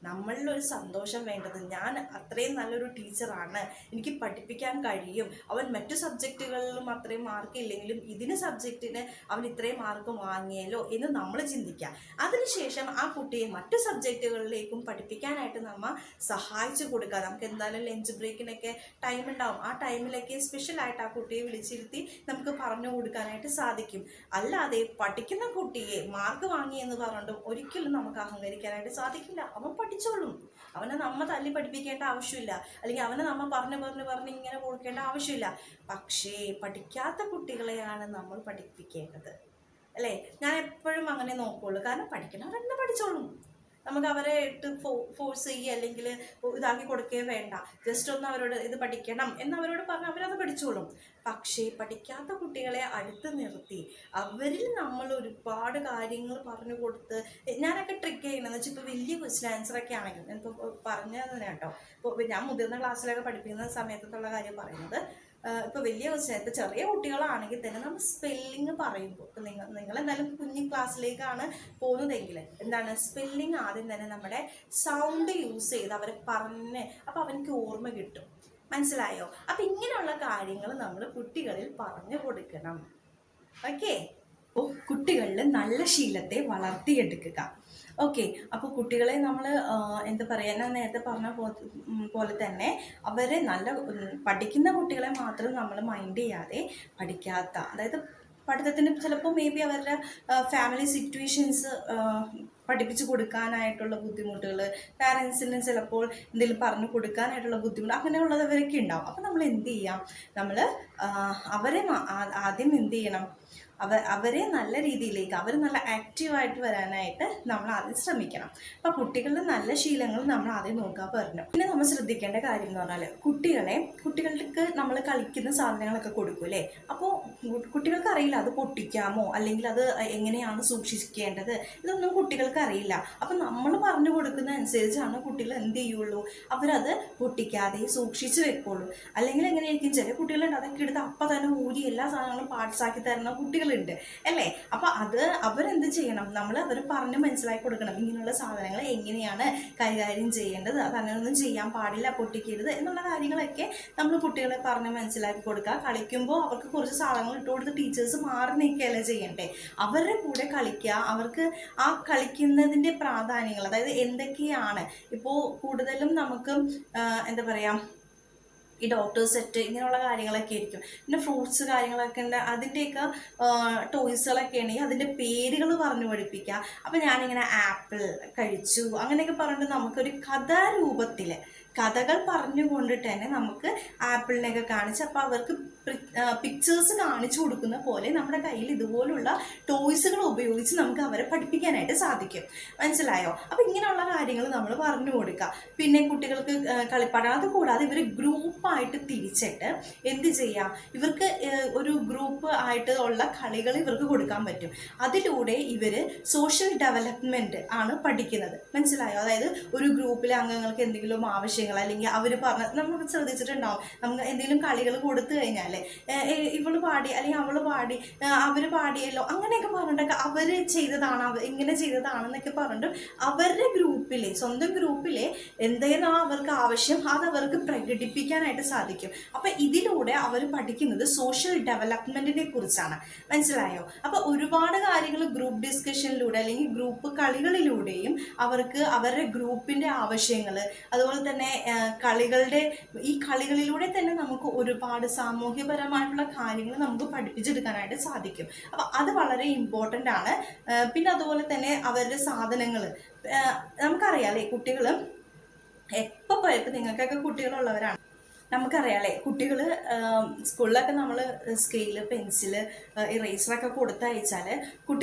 നമ്മളിലൊരു സന്തോഷം വേണ്ടത്. ഞാൻ അത്രയും നല്ലൊരു ടീച്ചറാണ്, എനിക്ക് പഠിപ്പിക്കാൻ കഴിയും, അവൻ മറ്റു സബ്ജക്റ്റുകളിലും അത്രയും മാർക്ക് ഇല്ലെങ്കിലും സബ്ജക്റ്റിന് അവൻ ഇത്രയും മാർക്ക് വാങ്ങിയല്ലോ എന്ന് നമ്മൾ ചിന്തിക്കുക. അതിനുശേഷം ആ കുട്ടിയെ മറ്റു സബ്ജക്റ്റുകളിലേക്കും പഠിപ്പിക്കാനായിട്ട് നമ്മൾ സഹായിച്ചു കൊടുക്കുക. നമുക്ക് എന്തായാലും ലഞ്ച് ബ്രേക്കിനൊക്കെ ടൈം ഉണ്ടാവും, ആ ടൈമിലൊക്കെ സ്പെഷ്യലായിട്ട് ആ കുട്ടിയെ വിളിച്ചിരുത്തി നമുക്ക് പറഞ്ഞു കൊടുക്കാനായിട്ട് സാധിക്കും. അല്ലാതെ പഠിക്കുന്ന കുട്ടിയെ മാർക്ക് വാങ്ങി എന്ന് പറഞ്ഞിട്ടും ഒരിക്കലും നമുക്ക് അഹങ്കരിക്കാനായിട്ട് സാധിക്കില്ല. അവൻ പഠിച്ചോളും, അവനെ നമ്മ തല്ലി പഠിപ്പിക്കേണ്ട ആവശ്യമില്ല, അല്ലെങ്കിൽ അവനെ നമ്മ പറഞ്ഞ് ഇങ്ങനെ കൊടുക്കേണ്ട ആവശ്യമില്ല. പക്ഷേ പഠിക്കാത്ത കുട്ടികളെയാണ് നമ്മൾ പഠിപ്പിക്കേണ്ടത്, അല്ലേ? ഞാൻ എപ്പോഴും അങ്ങനെ നോക്കുള്ളൂ. കാരണം പഠിക്കണവരെന്നെ പഠിച്ചോളും, നമുക്ക് അവരെ ഇട്ട് ഫോഴ്സ് ചെയ്യുക അല്ലെങ്കിൽ ഇതാക്കി കൊടുക്കുകയും വേണ്ട. ജസ്റ്റ് ഒന്ന് അവരോട് ഇത് പഠിക്കണം എന്നവരോട് പറഞ്ഞാൽ അവരത് പഠിച്ചോളും. പക്ഷേ പഠിക്കാത്ത കുട്ടികളെ അടുത്ത് നിർത്തി അവരിൽ നമ്മൾ ഒരുപാട് കാര്യങ്ങൾ പറഞ്ഞു കൊടുത്ത് ഞാനൊക്കെ ട്രിക്ക് ചെയ്യണമെന്ന് വെച്ചാൽ ഇപ്പോൾ വലിയ ക്വസ്റ്റ്യൻ ആൻസറൊക്കെ ആണെങ്കിൽ ഞാനിപ്പോൾ പറഞ്ഞത് തന്നെ കേട്ടോ. ഇപ്പോൾ ഞാൻ മുതിർന്ന ക്ലാസ്സിലൊക്കെ പഠിപ്പിക്കുന്ന സമയത്തുള്ള കാര്യം പറയുന്നത്, ഇപ്പോൾ വലിയ ക്വസ്റ്റ്യൻ, ഇപ്പോൾ ചെറിയ കുട്ടികളാണെങ്കിൽ തന്നെ നമ്മൾ സ്പെല്ലിങ് പറയുമ്പോൾ, ഇപ്പോൾ നിങ്ങളെന്തായാലും കുഞ്ഞു ക്ലാസ്സിലേക്കാണ് പോകുന്നതെങ്കിൽ എന്താണ് സ്പെല്ലിങ് ആദ്യം തന്നെ നമ്മുടെ സൗണ്ട് യൂസ് ചെയ്ത് അവരെ പറഞ്ഞ് അപ്പോൾ അവനക്ക് ഓർമ്മ കിട്ടും. മനസ്സിലായോ? അപ്പം ഇങ്ങനെയുള്ള കാര്യങ്ങൾ നമ്മൾ കുട്ടികളിൽ പറഞ്ഞു കൊടുക്കണം. ഓക്കെ. അപ്പോൾ കുട്ടികളിൽ നല്ല ശീലത്തെ വളർത്തിയെടുക്കുക. ഓക്കെ, അപ്പോൾ കുട്ടികളെ നമ്മൾ എന്താ പറയുക, ഞാൻ നേരത്തെ പറഞ്ഞ പോലെ തന്നെ അവരെ നല്ല പഠിക്കുന്ന കുട്ടികളെ മാത്രം നമ്മൾ മൈൻഡ് ചെയ്യാതെ പഠിക്കാത്ത, അതായത് പഠിത്തത്തിന് ചിലപ്പോൾ മേ ബി അവരുടെ ഫാമിലി സിറ്റുവേഷൻസ് പഠിപ്പിച്ച് കൊടുക്കാനായിട്ടുള്ള ബുദ്ധിമുട്ടുകൾ, പാരൻസിന് ചിലപ്പോൾ എന്തെങ്കിലും പറഞ്ഞു കൊടുക്കാനായിട്ടുള്ള ബുദ്ധിമുട്ട് അങ്ങനെയുള്ളവരൊക്കെ ഉണ്ടാവും. അപ്പോൾ നമ്മൾ എന്ത് ചെയ്യാം, നമ്മൾ അവരെ ആദ്യം എന്ത് ചെയ്യണം, അവരെ നല്ല രീതിയിലേക്ക്, അവർ നല്ല ആക്റ്റീവായിട്ട് വരാനായിട്ട് നമ്മൾ ആദ്യം ശ്രമിക്കണം. അപ്പോൾ കുട്ടികളുടെ നല്ല ശീലങ്ങൾ നമ്മൾ ആദ്യം നോക്കാൻ പറഞ്ഞു. പിന്നെ നമ്മൾ ശ്രദ്ധിക്കേണ്ട കാര്യം എന്ന് പറഞ്ഞാൽ കുട്ടികൾക്ക് നമ്മൾ കളിക്കുന്ന സാധനങ്ങളൊക്കെ കൊടുക്കും അല്ലേ. അപ്പോൾ കുട്ടികൾക്ക് അറിയില്ല അത് പൊട്ടിക്കാമോ അല്ലെങ്കിൽ അത് എങ്ങനെയാണ് സൂക്ഷിക്കേണ്ടത്, ഇതൊന്നും കുട്ടികൾക്ക് അറിയില്ല. അപ്പം നമ്മൾ പറഞ്ഞു കൊടുക്കുന്ന അനുസരിച്ചാണ് കുട്ടികൾ എന്ത് ചെയ്യുള്ളൂ, അവരത് പൊട്ടിക്കാതെ സൂക്ഷിച്ച് വെക്കുള്ളൂ. അല്ലെങ്കിൽ എങ്ങനെയായിരിക്കും, ചില കുട്ടികളുണ്ട് അതൊക്കെ എടുത്ത് അപ്പം തന്നെ ഊരി എല്ലാ സാധനങ്ങളും പാർട്സാക്കി തരുന്ന കുട്ടികളുണ്ട് അല്ലേ. അപ്പോൾ അത് അവരെന്ത് ചെയ്യണം, നമ്മൾ അവർ പറഞ്ഞ് മനസ്സിലാക്കി കൊടുക്കണം, ഇങ്ങനെയുള്ള സാധനങ്ങൾ എങ്ങനെയാണ് കൈകാര്യം ചെയ്യേണ്ടത്, അത് അങ്ങനെയൊന്നും ചെയ്യാൻ പാടില്ല, പൊട്ടിക്കരുത് എന്നുള്ള കാര്യങ്ങളൊക്കെ നമ്മൾ കുട്ടികളെ പറഞ്ഞ് മനസ്സിലാക്കി കൊടുക്കുക. കളിക്കുമ്പോൾ അവർക്ക് കുറച്ച് സാധനങ്ങൾ ഇട്ട് കൊടുത്ത് ടീച്ചേഴ്സ് മാറി നിൽക്കുകയല്ല ചെയ്യണ്ടേ, അവരുടെ കൂടെ കളിക്കുക, അവർക്ക് ആ കളിക്കുന്നതിൻ്റെ പ്രാധാന്യങ്ങൾ, അതായത് എന്തൊക്കെയാണ് ഇപ്പോൾ കൂടുതലും നമുക്ക് എന്താ പറയുക, ഈ ഡോക്ടർ സെറ്റ് ഇങ്ങനെയുള്ള കാര്യങ്ങളൊക്കെ ആയിരിക്കും. പിന്നെ ഫ്രൂട്ട്സ് കാര്യങ്ങളൊക്കെ ഉണ്ട്, അതിൻ്റെയൊക്കെ ടോയ്സുകളൊക്കെ ഉണ്ടെങ്കിൽ അതിൻ്റെ പേരുകൾ പറഞ്ഞു പഠിപ്പിക്കുക. അപ്പം ഞാനിങ്ങനെ ആപ്പിൾ കഴിച്ചു അങ്ങനെയൊക്കെ പറഞ്ഞിട്ട് നമുക്കൊരു കഥാരൂപത്തിൽ കഥകൾ പറഞ്ഞുകൊണ്ടിട്ട് തന്നെ നമുക്ക് ആപ്പിളിനെയൊക്കെ കാണിച്ച്, അപ്പോൾ അവർക്ക് പിക്ചേഴ്സ് കാണിച്ചു കൊടുക്കുന്ന പോലെ നമ്മുടെ കയ്യിൽ ഇതുപോലുള്ള ടോയ്സുകൾ ഉപയോഗിച്ച് നമുക്ക് അവരെ പഠിപ്പിക്കാനായിട്ട് സാധിക്കും. മനസ്സിലായോ? അപ്പോൾ ഇങ്ങനെയുള്ള കാര്യങ്ങൾ നമ്മൾ പറഞ്ഞു കൊടുക്കുക. പിന്നെ കുട്ടികൾക്ക് കളിപ്പാടം, അതുകൂടാതെ ഇവർ ഗ്രൂപ്പായിട്ട് തിരിച്ചിട്ട് എന്ത് ചെയ്യാം, ഇവർക്ക് ഒരു ഗ്രൂപ്പ് ആയിട്ട് ഉള്ള കളികൾ ഇവർക്ക് കൊടുക്കാൻ പറ്റും. അതിലൂടെ ഇവർ സോഷ്യൽ ഡെവലപ്മെൻറ്റ് ആണ് പഠിക്കുന്നത്. മനസ്സിലായോ? അതായത് ഒരു ഗ്രൂപ്പിലെ അംഗങ്ങൾക്ക് എന്തെങ്കിലും ആവശ്യങ്ങൾ അല്ലെങ്കിൽ അവർ നമ്മൾ ശ്രദ്ധിച്ചിട്ടുണ്ടാവും, നമുക്ക് എന്തെങ്കിലും കളികൾ കൊടുത്തു കഴിഞ്ഞാൽ ഇവള് പാടി അല്ലെങ്കിൽ അവള് പാടി അവര് പാടിയല്ലോ അങ്ങനെയൊക്കെ പറഞ്ഞിട്ടൊക്കെ അവര് ചെയ്തതാണ്, ഇങ്ങനെ ചെയ്തതാണെന്നൊക്കെ പറഞ്ഞിട്ട് അവരുടെ ഗ്രൂപ്പിലെ സ്വന്തം ഗ്രൂപ്പിലെ എന്തെങ്കിലും അവർക്ക് ആവശ്യം അത് അവർക്ക് പ്രകടിപ്പിക്കാനായിട്ട് സാധിക്കും. അപ്പൊ ഇതിലൂടെ അവർ പഠിക്കുന്നത് സോഷ്യൽ ഡെവലപ്മെന്റിനെ കുറിച്ചാണ്. മനസ്സിലായോ? അപ്പൊ ഒരുപാട് കാര്യങ്ങൾ ഗ്രൂപ്പ് ഡിസ്കഷനിലൂടെ അല്ലെങ്കിൽ ഗ്രൂപ്പ് കളികളിലൂടെയും അവർക്ക് അവരുടെ ഗ്രൂപ്പിന്റെ ആവശ്യങ്ങൾ, അതുപോലെ തന്നെ ഈ കളികളിലൂടെ തന്നെ നമുക്ക് ഒരുപാട് സാമൂഹ്യപരമായിട്ടുള്ള കാര്യങ്ങൾ നമുക്ക് പഠിപ്പിച്ചെടുക്കാനായിട്ട് സാധിക്കും. അപ്പൊ അത് വളരെ ഇമ്പോർട്ടൻ്റ് ആണ്. പിന്നെ അതുപോലെ തന്നെ അവരുടെ സാധനങ്ങൾ നമുക്കറിയാം, കുട്ടികൾ എപ്പോൾ പോയപ്പോൾ നിങ്ങൾക്കൊക്കെ കുട്ടികളുള്ളവരാണ്, നമുക്കറിയാമല്ലേ, കുട്ടികൾ സ്കൂളിലൊക്കെ നമ്മൾ സ്കെയില്, പെൻസില്, ഇറേസറൊക്കെ കൊടുത്തയച്ചാൽ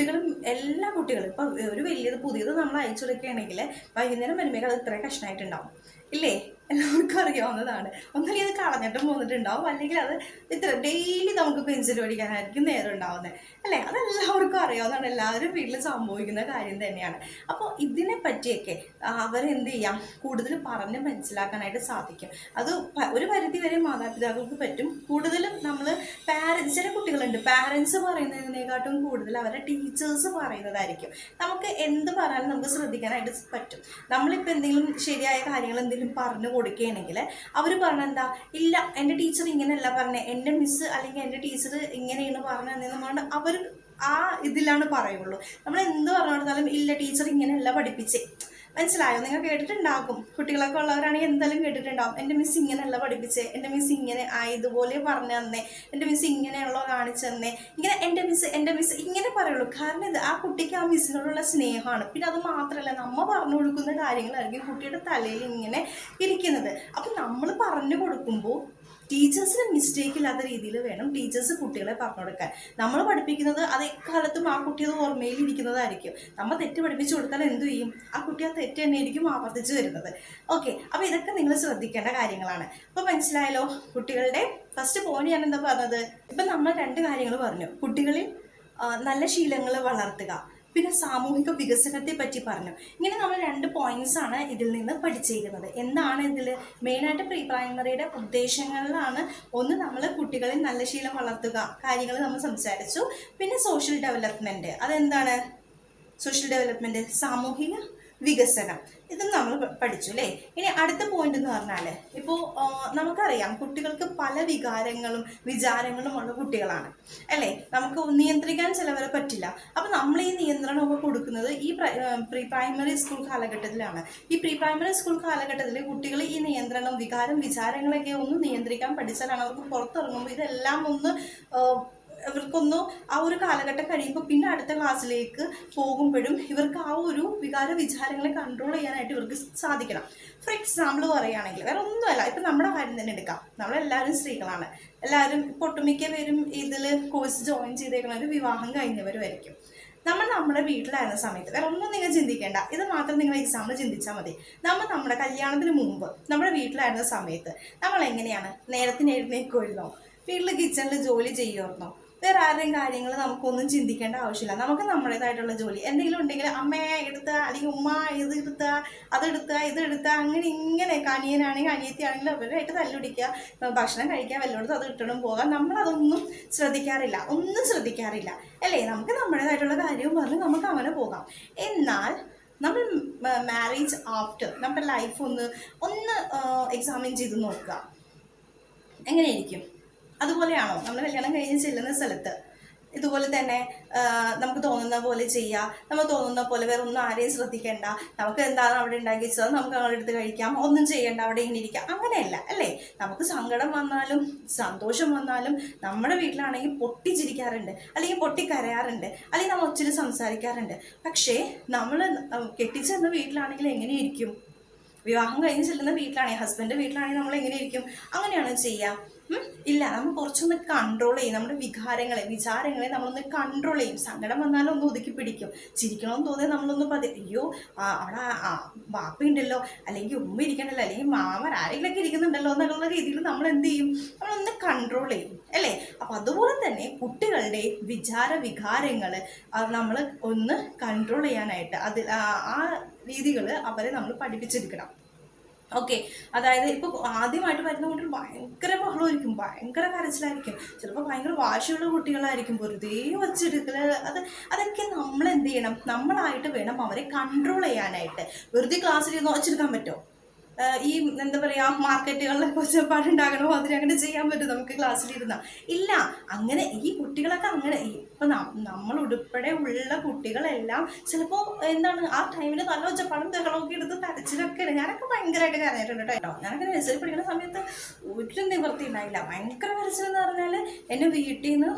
എല്ലാ കുട്ടികളും ഇപ്പം ഒരു പുതിയത് നമ്മൾ അയച്ചു കൊടുക്കുകയാണെങ്കിൽ വൈകുന്നേരം വരുമ്പോൾ അത് ഇത്ര കഷ്ണമായിട്ടുണ്ടാവും ഇല്ലേ, എല്ലാവർക്കും അറിയാവുന്നതാണ്. ഒന്നല്ലെങ്കിൽ അത് കളഞ്ഞിട്ടും പോന്നിട്ടുണ്ടാവും, അല്ലെങ്കിൽ അത് ഇത്ര ഡെയിലി നമുക്ക് പെൻസിൽ പഠിക്കാനായിരിക്കും നേരം ഉണ്ടാവുന്നത് അല്ലേ. അതെല്ലാവർക്കും അറിയാവുന്നതാണ്, എല്ലാവരും വീട്ടിൽ സംഭവിക്കുന്ന കാര്യം തന്നെയാണ്. അപ്പോൾ ഇതിനെ പറ്റിയൊക്കെ അവരെന്ത് ചെയ്യാം, കൂടുതൽ പറഞ്ഞ് മനസ്സിലാക്കാനായിട്ട് സാധിക്കും. അത് ഒരു പരിധി വരെ മാതാപിതാക്കൾക്ക് പറ്റും. കൂടുതലും നമ്മൾ ചില കുട്ടികളുണ്ട് പാരൻസ് പറയുന്നതിനെക്കാട്ടും കൂടുതൽ അവരുടെ ടീച്ചേഴ്സ് പറയുന്നതായിരിക്കും നമുക്ക് എന്ത് പറഞ്ഞാലും നമുക്ക് ശ്രദ്ധിക്കാനായിട്ട് പറ്റും. നമ്മളിപ്പോൾ എന്തെങ്കിലും ശരിയായ കാര്യങ്ങൾ എന്തെങ്കിലും പറഞ്ഞു കൊടുക്കുകയാണെങ്കിൽ അവർ പറഞ്ഞെന്താ, ഇല്ല എൻ്റെ ടീച്ചർ ഇങ്ങനെയല്ല പറഞ്ഞത്, എൻ്റെ മിസ്സ് അല്ലെങ്കിൽ എൻ്റെ ടീച്ചർ ഇങ്ങനെയാണ് പറഞ്ഞതെന്ന് പറഞ്ഞാൽ അവർ ആ ഇതിലാണ് പറയുള്ളൂ. നമ്മൾ എന്ത് പറഞ്ഞു കൊടുത്താലും ഇല്ല ടീച്ചർ ഇങ്ങനെയല്ല പഠിപ്പിച്ചേ. മനസ്സിലായോ? നിങ്ങൾ കേട്ടിട്ടുണ്ടാകും, കുട്ടികളൊക്കെ ഉള്ളവരാണെങ്കിൽ എന്തായാലും കേട്ടിട്ടുണ്ടാകും, എൻ്റെ മിസ് ഇങ്ങനെയല്ല പഠിപ്പിച്ചേ, എൻ്റെ മിസ് ഇങ്ങനെ ഇതുപോലെ പറഞ്ഞു തന്നേ, എൻ്റെ മിസ് ഇങ്ങനെയുള്ളോ കാണിച്ചു തന്നേ, ഇങ്ങനെ എൻ്റെ മിസ് ഇങ്ങനെ പറയുള്ളൂ. കാരണം ഇത് ആ കുട്ടിക്ക് ആ മിസ്സിനോടുള്ള സ്നേഹമാണ്. പിന്നെ അത് മാത്രമല്ല, നമ്മൾ പറഞ്ഞു കൊടുക്കുന്ന കാര്യങ്ങളായിരിക്കും കുട്ടിയുടെ തലയിൽ ഇങ്ങനെ ഇരിക്കുന്നത്. അപ്പം നമ്മൾ പറഞ്ഞു കൊടുക്കുമ്പോൾ ടീച്ചേഴ്സിന് മിസ്റ്റേക്ക് ഇല്ലാത്ത രീതിയിൽ വേണം ടീച്ചേഴ്സ് കുട്ടികളെ പറഞ്ഞു കൊടുക്കാൻ. നമ്മൾ പഠിപ്പിക്കുന്നത് അത് എക്കാലത്തും ആ കുട്ടി അത് ഓർമ്മയിൽ ഇരിക്കുന്നതായിരിക്കും. നമ്മൾ തെറ്റ് പഠിപ്പിച്ചു കൊടുത്താൽ എന്തു ചെയ്യും, ആ കുട്ടി ആ തെറ്റ് തന്നെയായിരിക്കും ആവർത്തിച്ച് വരുന്നത്. ഓക്കെ, അപ്പോൾ ഇതൊക്കെ നിങ്ങൾ ശ്രദ്ധിക്കേണ്ട കാര്യങ്ങളാണ്. അപ്പോൾ മനസ്സിലായല്ലോ കുട്ടികളുടെ ഫസ്റ്റ് പോയിന്റ് ഞാൻ എന്താ പറഞ്ഞത്. ഇപ്പം നമ്മൾ 2 കാര്യങ്ങൾ പറഞ്ഞു, കുട്ടികളിൽ നല്ല ശീലങ്ങൾ വളർത്തുക, പിന്നെ സാമൂഹിക വികസനത്തെ പറ്റി പറഞ്ഞു. ഇങ്ങനെ നമ്മൾ 2 പോയിന്റ്സ് ആണ് ഇതിൽ നിന്ന് പഠിച്ചിരിക്കുന്നത്. എന്താണ് ഇതിൽ മെയിനായിട്ട് പ്രീ പ്രൈമറിയുടെ ഉദ്ദേശങ്ങളിലാണ് ഒന്ന് നമ്മൾ കുട്ടികളിൽ നല്ല ശീലം വളർത്തുക കാര്യങ്ങൾ നമ്മൾ സംസാരിച്ചു. പിന്നെ സോഷ്യൽ ഡെവലപ്മെന്റ്, അതെന്താണ് സോഷ്യൽ ഡെവലപ്മെന്റ്, സാമൂഹിക വികസനം. ഇതും നമ്മൾ പഠിച്ചു അല്ലേ. ഇനി അടുത്ത പോയിന്റ് എന്ന് പറഞ്ഞാൽ ഇപ്പോൾ നമുക്കറിയാം കുട്ടികൾക്ക് പല വികാരങ്ങളും വിചാരങ്ങളും ഉള്ള കുട്ടികളാണ് അല്ലേ. നമുക്ക് നിയന്ത്രിക്കാൻ ചിലവരെ പറ്റില്ല. അപ്പം നമ്മൾ ഈ നിയന്ത്രണമൊക്കെ കൊടുക്കുന്നത് ഈ പ്രീ പ്രൈമറി സ്കൂൾ കാലഘട്ടത്തിലാണ്. ഈ പ്രീ പ്രൈമറി സ്കൂൾ കാലഘട്ടത്തിൽ കുട്ടികൾ ഈ നിയന്ത്രണം വിചാരങ്ങളൊക്കെ ഒന്ന് നിയന്ത്രിക്കാൻ പഠിച്ചാലാണ് അവർക്ക് പുറത്തിറങ്ങുമ്പോൾ ഇതെല്ലാം ഒന്ന് ഇവർക്കൊന്ന് ആ ഒരു കാലഘട്ടം കഴിയുമ്പോൾ പിന്നെ അടുത്ത ക്ലാസ്സിലേക്ക് പോകുമ്പോഴും ഇവർക്ക് ആ ഒരു വിചാരങ്ങളെ കൺട്രോൾ ചെയ്യാനായിട്ട് ഇവർക്ക് സാധിക്കണം. ഫോർ എക്സാമ്പിൾ പറയുകയാണെങ്കിൽ വേറെ ഒന്നുമല്ല, ഇപ്പം നമ്മുടെ കാര്യം തന്നെ എടുക്കാം. നമ്മളെല്ലാവരും സ്ത്രീകളാണ്. എല്ലാവരും ഒട്ടുമിക്ക പേരും ഇതിൽ കോഴ്സ് ജോയിൻ ചെയ്തേക്കുന്നവർ വിവാഹം കഴിഞ്ഞവരുമായിരിക്കും. നമ്മുടെ വീട്ടിലായിരുന്ന സമയത്ത് വേറെ ഒന്നും നിങ്ങൾ ചിന്തിക്കേണ്ട, ഇത് മാത്രം നിങ്ങൾ എക്സാമ്പിൾ ചിന്തിച്ചാൽ മതി. നമ്മുടെ കല്യാണത്തിന് മുമ്പ് നമ്മുടെ വീട്ടിലായിരുന്ന സമയത്ത് നമ്മൾ എങ്ങനെയാണ്? നേരത്തിന് എഴുന്നേക്കുമായിരുന്നോ? വീട്ടിൽ കിച്ചണിൽ ജോലി ചെയ്യുമായിരുന്നോ? വേറെ ആരുടെയും കാര്യങ്ങൾ നമുക്കൊന്നും ചിന്തിക്കേണ്ട ആവശ്യമില്ല. നമുക്ക് നമ്മുടേതായിട്ടുള്ള ജോലി എന്തെങ്കിലും ഉണ്ടെങ്കിൽ അമ്മയെ എടുത്താൽ അല്ലെങ്കിൽ ഉമ്മ ഇതെടുത്താൽ ഇതെടുത്താൽ അങ്ങനെ ഇങ്ങനെ അനിയനാണെങ്കിൽ അനിയത്തിയാണെങ്കിൽ അവരായിട്ട് തല്ലുപിടിക്കുക, ഭക്ഷണം കഴിക്കാൻ വല്ലയിടത്തും അത് ഇട്ടിടും പോകാം. നമ്മളതൊന്നും ശ്രദ്ധിക്കാറില്ല, ഒന്നും ശ്രദ്ധിക്കാറില്ല അല്ലേ. നമുക്ക് നമ്മുടേതായിട്ടുള്ള കാര്യവും പറഞ്ഞ് നമുക്ക് അങ്ങനെ പോകാം. എന്നാൽ നമ്മൾ മാരേജ് ആഫ്റ്റർ നമ്മുടെ ലൈഫ് ഒന്ന് എക്സാമിൻ ചെയ്ത് നോക്കുക. എങ്ങനെയായിരിക്കും? അതുപോലെയാണോ നമ്മൾ കല്യാണം കഴിഞ്ഞ് ചെല്ലുന്ന സ്ഥലത്ത്? ഇതുപോലെ തന്നെ നമുക്ക് തോന്നുന്ന പോലെ ചെയ്യുക, നമ്മൾ തോന്നുന്ന പോലെ വേറെ ഒന്നും ആരെയും ശ്രദ്ധിക്കേണ്ട, നമുക്ക് എന്താണ് അവിടെ ഉണ്ടാക്കി വെച്ചത് നമുക്ക് അവിടെ എടുത്ത് കഴിക്കാം, ഒന്നും ചെയ്യേണ്ട, അവിടെ ഇങ്ങനെ ഇരിക്കാം. അങ്ങനെയല്ല അല്ലേ. നമുക്ക് സങ്കടം വന്നാലും സന്തോഷം വന്നാലും നമ്മുടെ വീട്ടിലാണെങ്കിൽ പൊട്ടിച്ചിരിക്കാറുണ്ട്, അല്ലെങ്കിൽ പൊട്ടിക്കരയാറുണ്ട്, അല്ലെങ്കിൽ നമ്മൾ ഒത്തിരി സംസാരിക്കാറുണ്ട്. പക്ഷേ നമ്മൾ കെട്ടിച്ചെന്ന വീട്ടിലാണെങ്കിൽ എങ്ങനെയിരിക്കും? വിവാഹം കഴിഞ്ഞ് ചെല്ലുന്ന വീട്ടിലാണെങ്കിൽ ഹസ്ബൻഡ് വീട്ടിലാണെങ്കിൽ നമ്മൾ എങ്ങനെയിരിക്കും? അങ്ങനെയാണോ ചെയ്യുക? ഇല്ല. നമ്മൾ കുറച്ചൊന്ന് കൺട്രോൾ ചെയ്യും. നമ്മുടെ വിചാരങ്ങളെ നമ്മളൊന്ന് കൺട്രോൾ ചെയ്യും. സങ്കടം വന്നാലും ഒന്ന് ഒതുക്കി പിടിക്കും. ചിരിക്കണമെന്ന് തോന്നിയാൽ നമ്മളൊന്ന് അയ്യോ അവിടെ ബാപ്പയുണ്ടല്ലോ, അല്ലെങ്കിൽ ഉമ്മ ഇരിക്കണ്ടല്ലോ, അല്ലെങ്കിൽ മാമൻ ആരെങ്കിലൊക്കെ ഇരിക്കുന്നുണ്ടല്ലോ എന്നുള്ള രീതിയിൽ നമ്മൾ എന്ത് ചെയ്യും? നമ്മളൊന്ന് കൺട്രോൾ ചെയ്യും അല്ലേ. അപ്പം അതുപോലെ തന്നെ കുട്ടികളുടെ വികാരങ്ങൾ നമ്മൾ ഒന്ന് കൺട്രോൾ ചെയ്യാനായിട്ട് ആ രീതികൾ അവരെ നമ്മൾ പഠിപ്പിച്ചെടുക്കണം. ഓക്കെ. അതായത് ഇപ്പോൾ ആദ്യമായിട്ട് വരുന്ന കുട്ടികൾ ഭയങ്കര ബഹളമായിരിക്കും, ഭയങ്കര കരച്ചിലായിരിക്കും, ചിലപ്പോൾ ഭയങ്കര വാശിയുള്ള കുട്ടികളായിരിക്കും, വെറുതെ വച്ചെടുക്കൽ. അതൊക്കെ നമ്മൾ എന്ത് ചെയ്യണം? നമ്മളായിട്ട് വേണം അവരെ കൺട്രോൾ ചെയ്യാനായിട്ട്. വെറുതെ ക്ലാസ്സിലിരുന്ന് വച്ചെടുക്കാൻ പറ്റുമോ? ഈ എന്താ പറയുക, മാർക്കറ്റുകളിലൊക്കെ ഒച്ചപ്പാടുണ്ടാകണോ അതിന് അങ്ങനെ ചെയ്യാൻ പറ്റും നമുക്ക് ക്ലാസ്സിലിരുന്ന? ഇല്ല. അങ്ങനെ ഈ കുട്ടികളൊക്കെ അങ്ങനെ ഇപ്പം നമ്മൾ ഉൾപ്പെടെ ഉള്ള കുട്ടികളെല്ലാം ചിലപ്പോൾ എന്താണ് ആ ടൈമിൽ നല്ല ഒച്ചപ്പാടും ബഹളമൊക്കെ എടുത്ത് കരച്ചിലൊക്കെ ഞാനൊക്കെ ഭയങ്കരമായിട്ട് കരഞ്ഞിട്ടുണ്ട് കേട്ടോ. ഞാനൊക്കെ നഴ്സറി പഠിക്കുന്ന സമയത്ത് ഒരു നിവൃത്തി ഉണ്ടായില്ല. ഭയങ്കര കരച്ചിലെന്ന് പറഞ്ഞാൽ എൻ്റെ വീട്ടിൽ നിന്ന്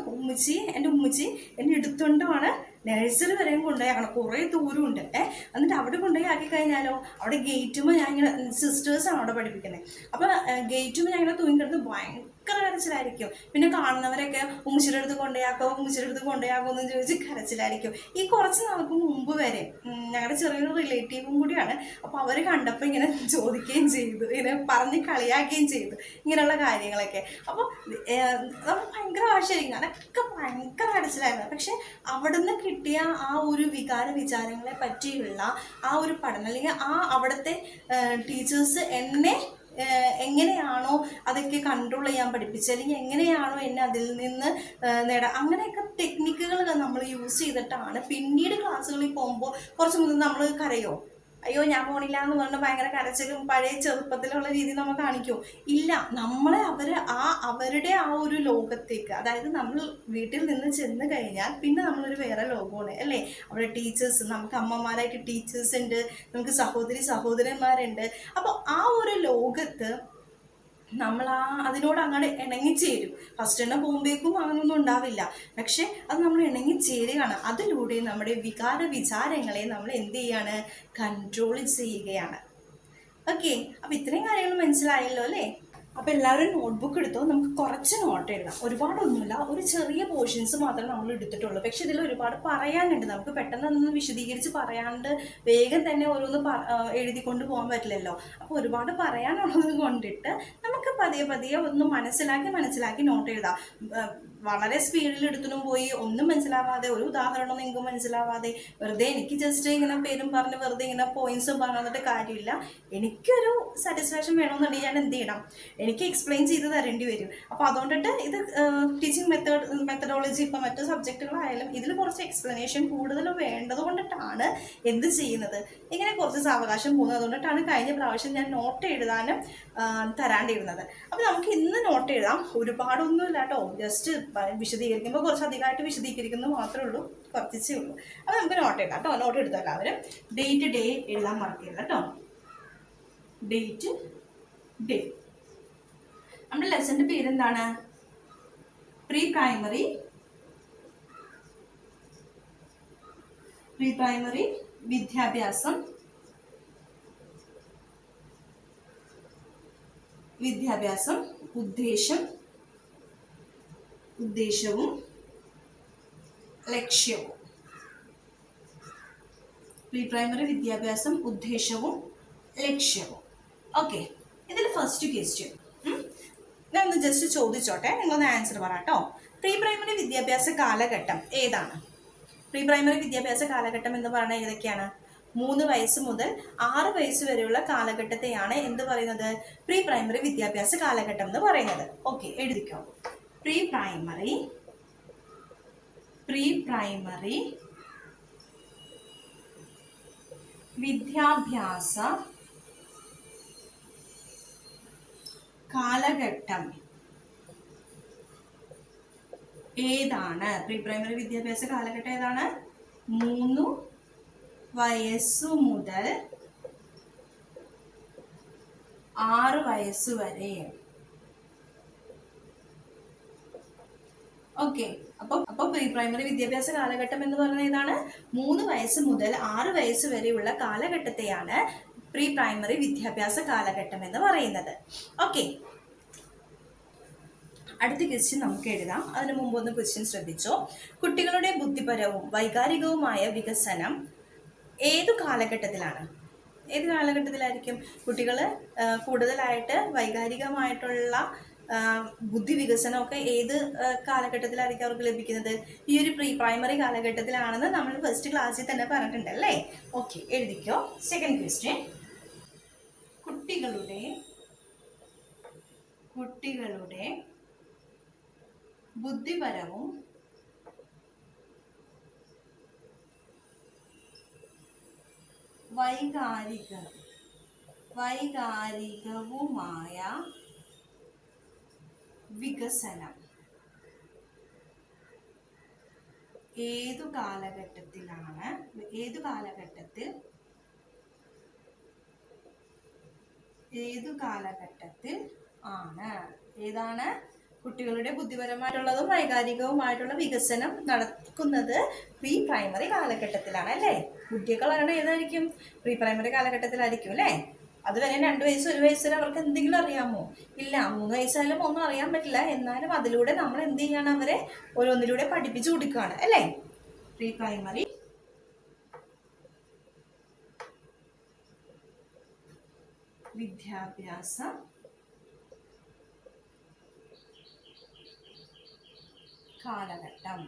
എൻ്റെ ഉമ്മച്ചി എന്നെ എടുത്തുകൊണ്ടാണ് നഴ്സറി വരെയും കൊണ്ടുപോയാക്കണം. കുറേ ദൂരമുണ്ട്. എന്നിട്ട് അവിടെ കൊണ്ടുപോയി ആക്കി കഴിഞ്ഞാലോ അവിടെ ഗേറ്റുമ്പോൾ ഞാൻ ഇങ്ങനെ സിസ്റ്റേഴ്സാണ് അവിടെ പഠിപ്പിക്കുന്നത്. അപ്പോൾ ഗേറ്റുമ്പോൾ ഞാൻ ഇങ്ങനെ തൂങ്ങിക്കിടന്ന് ഭയങ്കര കരച്ചിലായിരിക്കും. പിന്നെ കാണുന്നവരൊക്കെ ഉമ്മച്ചിയുടെ അടുത്ത് കൊണ്ടുപോയാക്കോ എന്ന് ചോദിച്ച് കരച്ചിലായിരിക്കും. ഈ കുറച്ച് നാൾക്ക് മുമ്പ് വരെ ഞങ്ങളുടെ ചെറിയൊരു റിലേറ്റീവും കൂടിയാണ്. അപ്പോൾ അവർ കണ്ടപ്പോൾ ഇങ്ങനെ ചോദിക്കുകയും ചെയ്തു, ഇങ്ങനെ പറഞ്ഞ് കളിയാക്കുകയും ചെയ്തു ഇങ്ങനെയുള്ള കാര്യങ്ങളൊക്കെ. അപ്പോൾ നമ്മൾ ഭയങ്കര വാശിയായിരിക്കും. അതൊക്കെ ഭയങ്കര കരച്ചിലായിരുന്നു. പക്ഷെ അവിടുന്ന് കിട്ടിയ ആ ഒരു വിചാരങ്ങളെ പറ്റിയുള്ള ആ ഒരു പഠനം, അല്ലെങ്കിൽ അവിടുത്തെ ടീച്ചേഴ്സ് എങ്ങനെയാണോ അതൊക്കെ കൺട്രോൾ ചെയ്യാൻ പഠിപ്പിച്ചത്, അല്ലെങ്കിൽ എങ്ങനെയാണോ എന്നെ അതിൽ നിന്ന് നേടാൻ, അങ്ങനെയൊക്കെ ടെക്നിക്കുകൾ നമ്മൾ യൂസ് ചെയ്തിട്ടാണ് പിന്നീട് ക്ലാസ്സുകളിൽ പോകുമ്പോൾ കുറച്ച് മുതൽ നമ്മൾ കരയോ, അയ്യോ ഞാൻ പോണില്ല എന്ന് പറഞ്ഞ് ഭയങ്കര കരച്ചിലും പഴയ ചെറുപ്പത്തിലുള്ള രീതി നമ്മൾ കാണിക്കുമോ? ഇല്ല. നമ്മളെ അവരുടെ ആ ഒരു ലോകത്തേക്ക്, അതായത് നമ്മൾ വീട്ടിൽ നിന്ന് ചെന്ന് കഴിഞ്ഞാൽ പിന്നെ നമ്മളൊരു വേറെ ലോകമാണ് അല്ലേ. അവിടെ ടീച്ചേഴ്സ്, നമുക്ക് അമ്മമാരായിട്ട് ടീച്ചേഴ്സ് ഉണ്ട്, നമുക്ക് സഹോദരന്മാരുണ്ട്. അപ്പോൾ ആ ഒരു ലോകത്ത് നമ്മൾ അതിനോട് അങ്ങോട്ട് ഇണങ്ങിച്ചേരും. ഫസ്റ്റ് തന്നെ പോകുമ്പോഴേക്കും അങ്ങനൊന്നും ഉണ്ടാവില്ല. പക്ഷെ അത് നമ്മൾ ഇണങ്ങിച്ചേരുകയാണ്. അതിലൂടെ നമ്മുടെ വിചാരങ്ങളെ നമ്മൾ എന്ത് ചെയ്യാണ്? കൺട്രോൾ ചെയ്യുകയാണ്. ഓക്കെ. അപ്പം ഇത്രയും കാര്യങ്ങൾ മനസ്സിലായല്ലോ അല്ലേ. അപ്പോൾ എല്ലാവരും നോട്ട്ബുക്ക് എടുത്തോ. നമുക്ക് കുറച്ച് നോട്ട് എഴുതാം, ഒരുപാടൊന്നുമില്ല, ഒരു ചെറിയ പോർഷൻസ് മാത്രമേ നമ്മൾ എടുത്തിട്ടുള്ളൂ. പക്ഷെ ഇതിൽ ഒരുപാട് പറയാനുണ്ട്. നമുക്ക് പെട്ടെന്നൊന്നും വിശദീകരിച്ച് പറയാണ്ട് വേഗം തന്നെ ഓരോന്ന് എഴുതിക്കൊണ്ട് പോകാൻ പറ്റില്ലല്ലോ. അപ്പോൾ ഒരുപാട് പറയാനുള്ളത് കൊണ്ടിട്ട് നമുക്ക് പതിയെ ഒന്ന് മനസ്സിലാക്കി നോട്ട് എഴുതാം. വളരെ സ്പീഡിൽ എടുത്തിനും പോയി ഒന്നും മനസ്സിലാവാതെ, ഒരു ഉദാഹരണം നിങ്ങൾക്ക് മനസ്സിലാവാതെ വെറുതെ എനിക്ക് ജസ്റ്റ് ഇങ്ങനെ പേരും പറഞ്ഞ് വെറുതെ ഇങ്ങനെ പോയിന്റ്സും പറഞ്ഞു തന്നിട്ട് കാര്യമില്ല. എനിക്കൊരു സാറ്റിസ്ഫാക്ഷൻ വേണമെന്നുണ്ടെങ്കിൽ ഞാൻ എന്ത് ചെയ്യണം, എനിക്ക് എക്സ്പ്ലെയിൻ ചെയ്ത് തരേണ്ടി വരും. അപ്പോൾ അതുകൊണ്ടിട്ട് ഇത് ടീച്ചിങ് മെത്തഡോളജി ഇപ്പം മറ്റു സബ്ജക്റ്റുകളായാലും ഇതിൽ കുറച്ച് എക്സ്പ്ലനേഷൻ കൂടുതൽ വേണ്ടത് കൊണ്ടിട്ടാണ് എന്ത് ചെയ്യുന്നത്, ഇങ്ങനെ കുറച്ച് സാവകാശം പോകുന്നത്. അതുകൊണ്ടിട്ടാണ് കഴിഞ്ഞ പ്രാവശ്യം ഞാൻ നോട്ട് എഴുതാനും തരാണ്ടിരുന്നത്. അപ്പോൾ നമുക്ക് ഇന്ന് നോട്ട് എഴുതാം. ഒരുപാടൊന്നുമില്ല കേട്ടോ, ജസ്റ്റ് വിശദീകരിക്കുമ്പോൾ കുറച്ച് അധികമായിട്ട് വിശദീകരിക്കുന്നത് മാത്രമേ ഉള്ളൂ, കുറച്ചേ ഉള്ളൂ. അപ്പോൾ നമുക്ക് നോട്ട് എഴുതാം കേട്ടോ. നോട്ട് എടുത്താൽ എല്ലാവരും ഡേറ്റ് ഡേ എഴുതാൻ മറക്കരുത് കേട്ടോ. Date day. നമ്മുടെ ലെസന്റെ പേരെന്താണ്? പ്രീ പ്രൈമറി വിദ്യാഭ്യാസം ഉദ്ദേശവും ലക്ഷ്യവും. പ്രീ പ്രൈമറി വിദ്യാഭ്യാസം, ഉദ്ദേശവും ലക്ഷ്യവും. ഓക്കെ, ഇതിൽ ഫസ്റ്റ് ക്വസ്റ്റ്യൻ ഞാൻ ഒന്ന് ജസ്റ്റ് ചോദിച്ചോട്ടെ, നിങ്ങളൊന്ന് ആൻസർ പറ കേട്ടോ. പ്രീ പ്രൈമറി വിദ്യാഭ്യാസ കാലഘട്ടം ഏതാണ്? പ്രീ പ്രൈമറി വിദ്യാഭ്യാസ കാലഘട്ടം എന്ന് പറഞ്ഞാൽ ഏതൊക്കെയാണ്? 3 വയസ്സ് മുതൽ 6 വയസ്സ് വരെയുള്ള കാലഘട്ടത്തെയാണ് എന്ത് പറയുന്നത്? പ്രീ പ്രൈമറി വിദ്യാഭ്യാസ കാലഘട്ടം എന്ന് പറയുന്നത്. ഓക്കെ, എഴുതിക്കോ. പ്രീ പ്രൈമറി വിദ്യാഭ്യാസ കാലഘട്ടം ഏതാണ്? പ്രീ പ്രൈമറി വിദ്യാഭ്യാസ കാലഘട്ടം ഏതാണ്? 3 വയസ്സു മുതൽ 6 വയസ്സ് വരെ. ഓക്കെ, അപ്പൊ പ്രീ പ്രൈമറി വിദ്യാഭ്യാസ കാലഘട്ടം എന്ന് പറയുന്നത് ഏതാണ്? 3 വയസ്സ് മുതൽ 6 വയസ്സ് വരെയുള്ള കാലഘട്ടത്തെയാണ് പ്രീ പ്രൈമറി വിദ്യാഭ്യാസ കാലഘട്ടം എന്ന് പറയുന്നത്. ഓക്കെ, അടുത്ത ക്വസ്റ്റ്യൻ നമുക്ക് എഴുതാം. അതിനു മുമ്പ് ഒന്ന് ക്വസ്റ്റ്യൻ ശ്രദ്ധിച്ചോ. കുട്ടികളുടെ ബുദ്ധിപരവും വൈകാരികവുമായ വികസനം ഏതു കാലഘട്ടത്തിലാണ്? ഏത് കാലഘട്ടത്തിലായിരിക്കും കുട്ടികൾ കൂടുതലായിട്ട് വൈകാരികമായിട്ടുള്ള ബുദ്ധി വികസനമൊക്കെ ഏത് കാലഘട്ടത്തിലായിരിക്കും അവർക്ക് ലഭിക്കുന്നത്? ഈ ഒരു പ്രീ പ്രൈമറി കാലഘട്ടത്തിലാണെന്ന് നമ്മൾ ഫസ്റ്റ് ക്ലാസ്സിൽ തന്നെ പറഞ്ഞിട്ടുണ്ടല്ലേ. ഓക്കെ, എഴുതിക്കോ. സെക്കൻഡ് ക്വസ്റ്റ്യൻ, കുട്ടികളുടെ ബുദ്ധിപരവും വൈകാരികവുമായ വികസനം ഏതു കാലഘട്ടത്തിൽ ആണ്? ഏതാണ്? കുട്ടികളുടെ ബുദ്ധിപരമായിട്ടുള്ളതും വൈകാരികവുമായിട്ടുള്ള വികസനം നടക്കുന്നത് പ്രീ പ്രൈമറി കാലഘട്ടത്തിലാണ് അല്ലേ? കുട്ടിയൊക്കെ വളരണം ഏതായിരിക്കും? പ്രീ പ്രൈമറി കാലഘട്ടത്തിലായിരിക്കും അല്ലേ? അതുവരെ 2 വയസ്സ് 1 വയസ്സ് വരെ അവർക്ക് എന്തെങ്കിലും അറിയാമോ? ഇല്ല. 3 വയസ്സായാലും ഒന്നും അറിയാൻ പറ്റില്ല. എന്നാലും അതിലൂടെ നമ്മൾ എന്ത് ചെയ്യാണ്? അവരെ ഓരോന്നിലൂടെ പഠിപ്പിച്ചു കൊടുക്കുകയാണ് അല്ലേ? പ്രീ പ്രൈമറി വിദ്യാഭ്യാസ കാലഘട്ടം.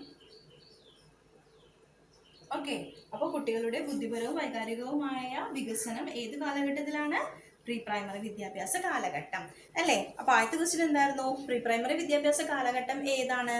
ഓക്കെ, അപ്പോൾ കുട്ടികളുടെ ബുദ്ധിപരവും വൈകാരികവുമായ വികസനം ഏത് കാലഘട്ടത്തിലാണ്? പ്രീ പ്രൈമറി വിദ്യാഭ്യാസ കാലഘട്ടം അല്ലേ? അപ്പോൾ ആദ്യത്തെ ക്വസ്റ്റ്യൻ എന്തായിരുന്നു? പ്രീ പ്രൈമറി വിദ്യാഭ്യാസ കാലഘട്ടം ഏതാണ്?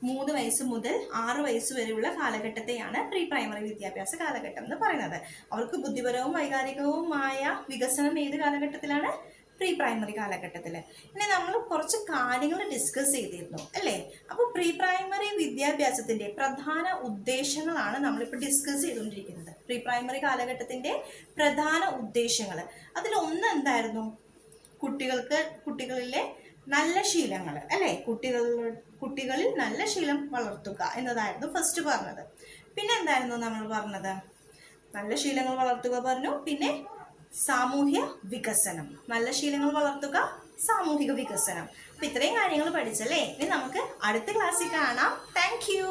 3 വയസ്സ് മുതൽ 6 വയസ്സ് വരെയുള്ള കാലഘട്ടത്തെയാണ് പ്രീ പ്രൈമറി വിദ്യാഭ്യാസ കാലഘട്ടം എന്ന് പറയുന്നത്. അവർക്ക് ബുദ്ധിപരവും വൈകാരികവുമായ വികസനം ഏത് കാലഘട്ടത്തിലാണ്? പ്രീ പ്രൈമറി കാലഘട്ടത്തിൽ. ഇനി നമ്മൾ കുറച്ച് കാര്യങ്ങൾ ഡിസ്കസ് ചെയ്തിരുന്നു അല്ലേ? അപ്പോൾ പ്രീ പ്രൈമറി വിദ്യാഭ്യാസത്തിന്റെ പ്രധാന ഉദ്ദേശങ്ങളാണ് നമ്മളിപ്പോൾ ഡിസ്കസ് ചെയ്തുകൊണ്ടിരിക്കുന്നത്. പ്രീ പ്രൈമറി കാലഘട്ടത്തിന്റെ പ്രധാന ഉദ്ദേശങ്ങൾ, അതിലൊന്ന് എന്തായിരുന്നു? കുട്ടികളിലെ നല്ല ശീലങ്ങൾ അല്ലേ? കുട്ടികളിൽ നല്ല ശീലം വളർത്തുക എന്നതായിരുന്നു ഫസ്റ്റ് പറഞ്ഞത്. പിന്നെ എന്തായിരുന്നു നമ്മൾ പറഞ്ഞത്? നല്ല ശീലങ്ങൾ വളർത്തുക പറഞ്ഞു. പിന്നെ സാമൂഹ്യ വികസനം. നല്ല ശീലങ്ങൾ വളർത്തുക, സാമൂഹിക വികസനം. അപ്പൊ ഇത്രയും കാര്യങ്ങൾ പഠിച്ചല്ലേ? ഇനി നമുക്ക് അടുത്ത ക്ലാസ്സിൽ കാണാം. Thank you.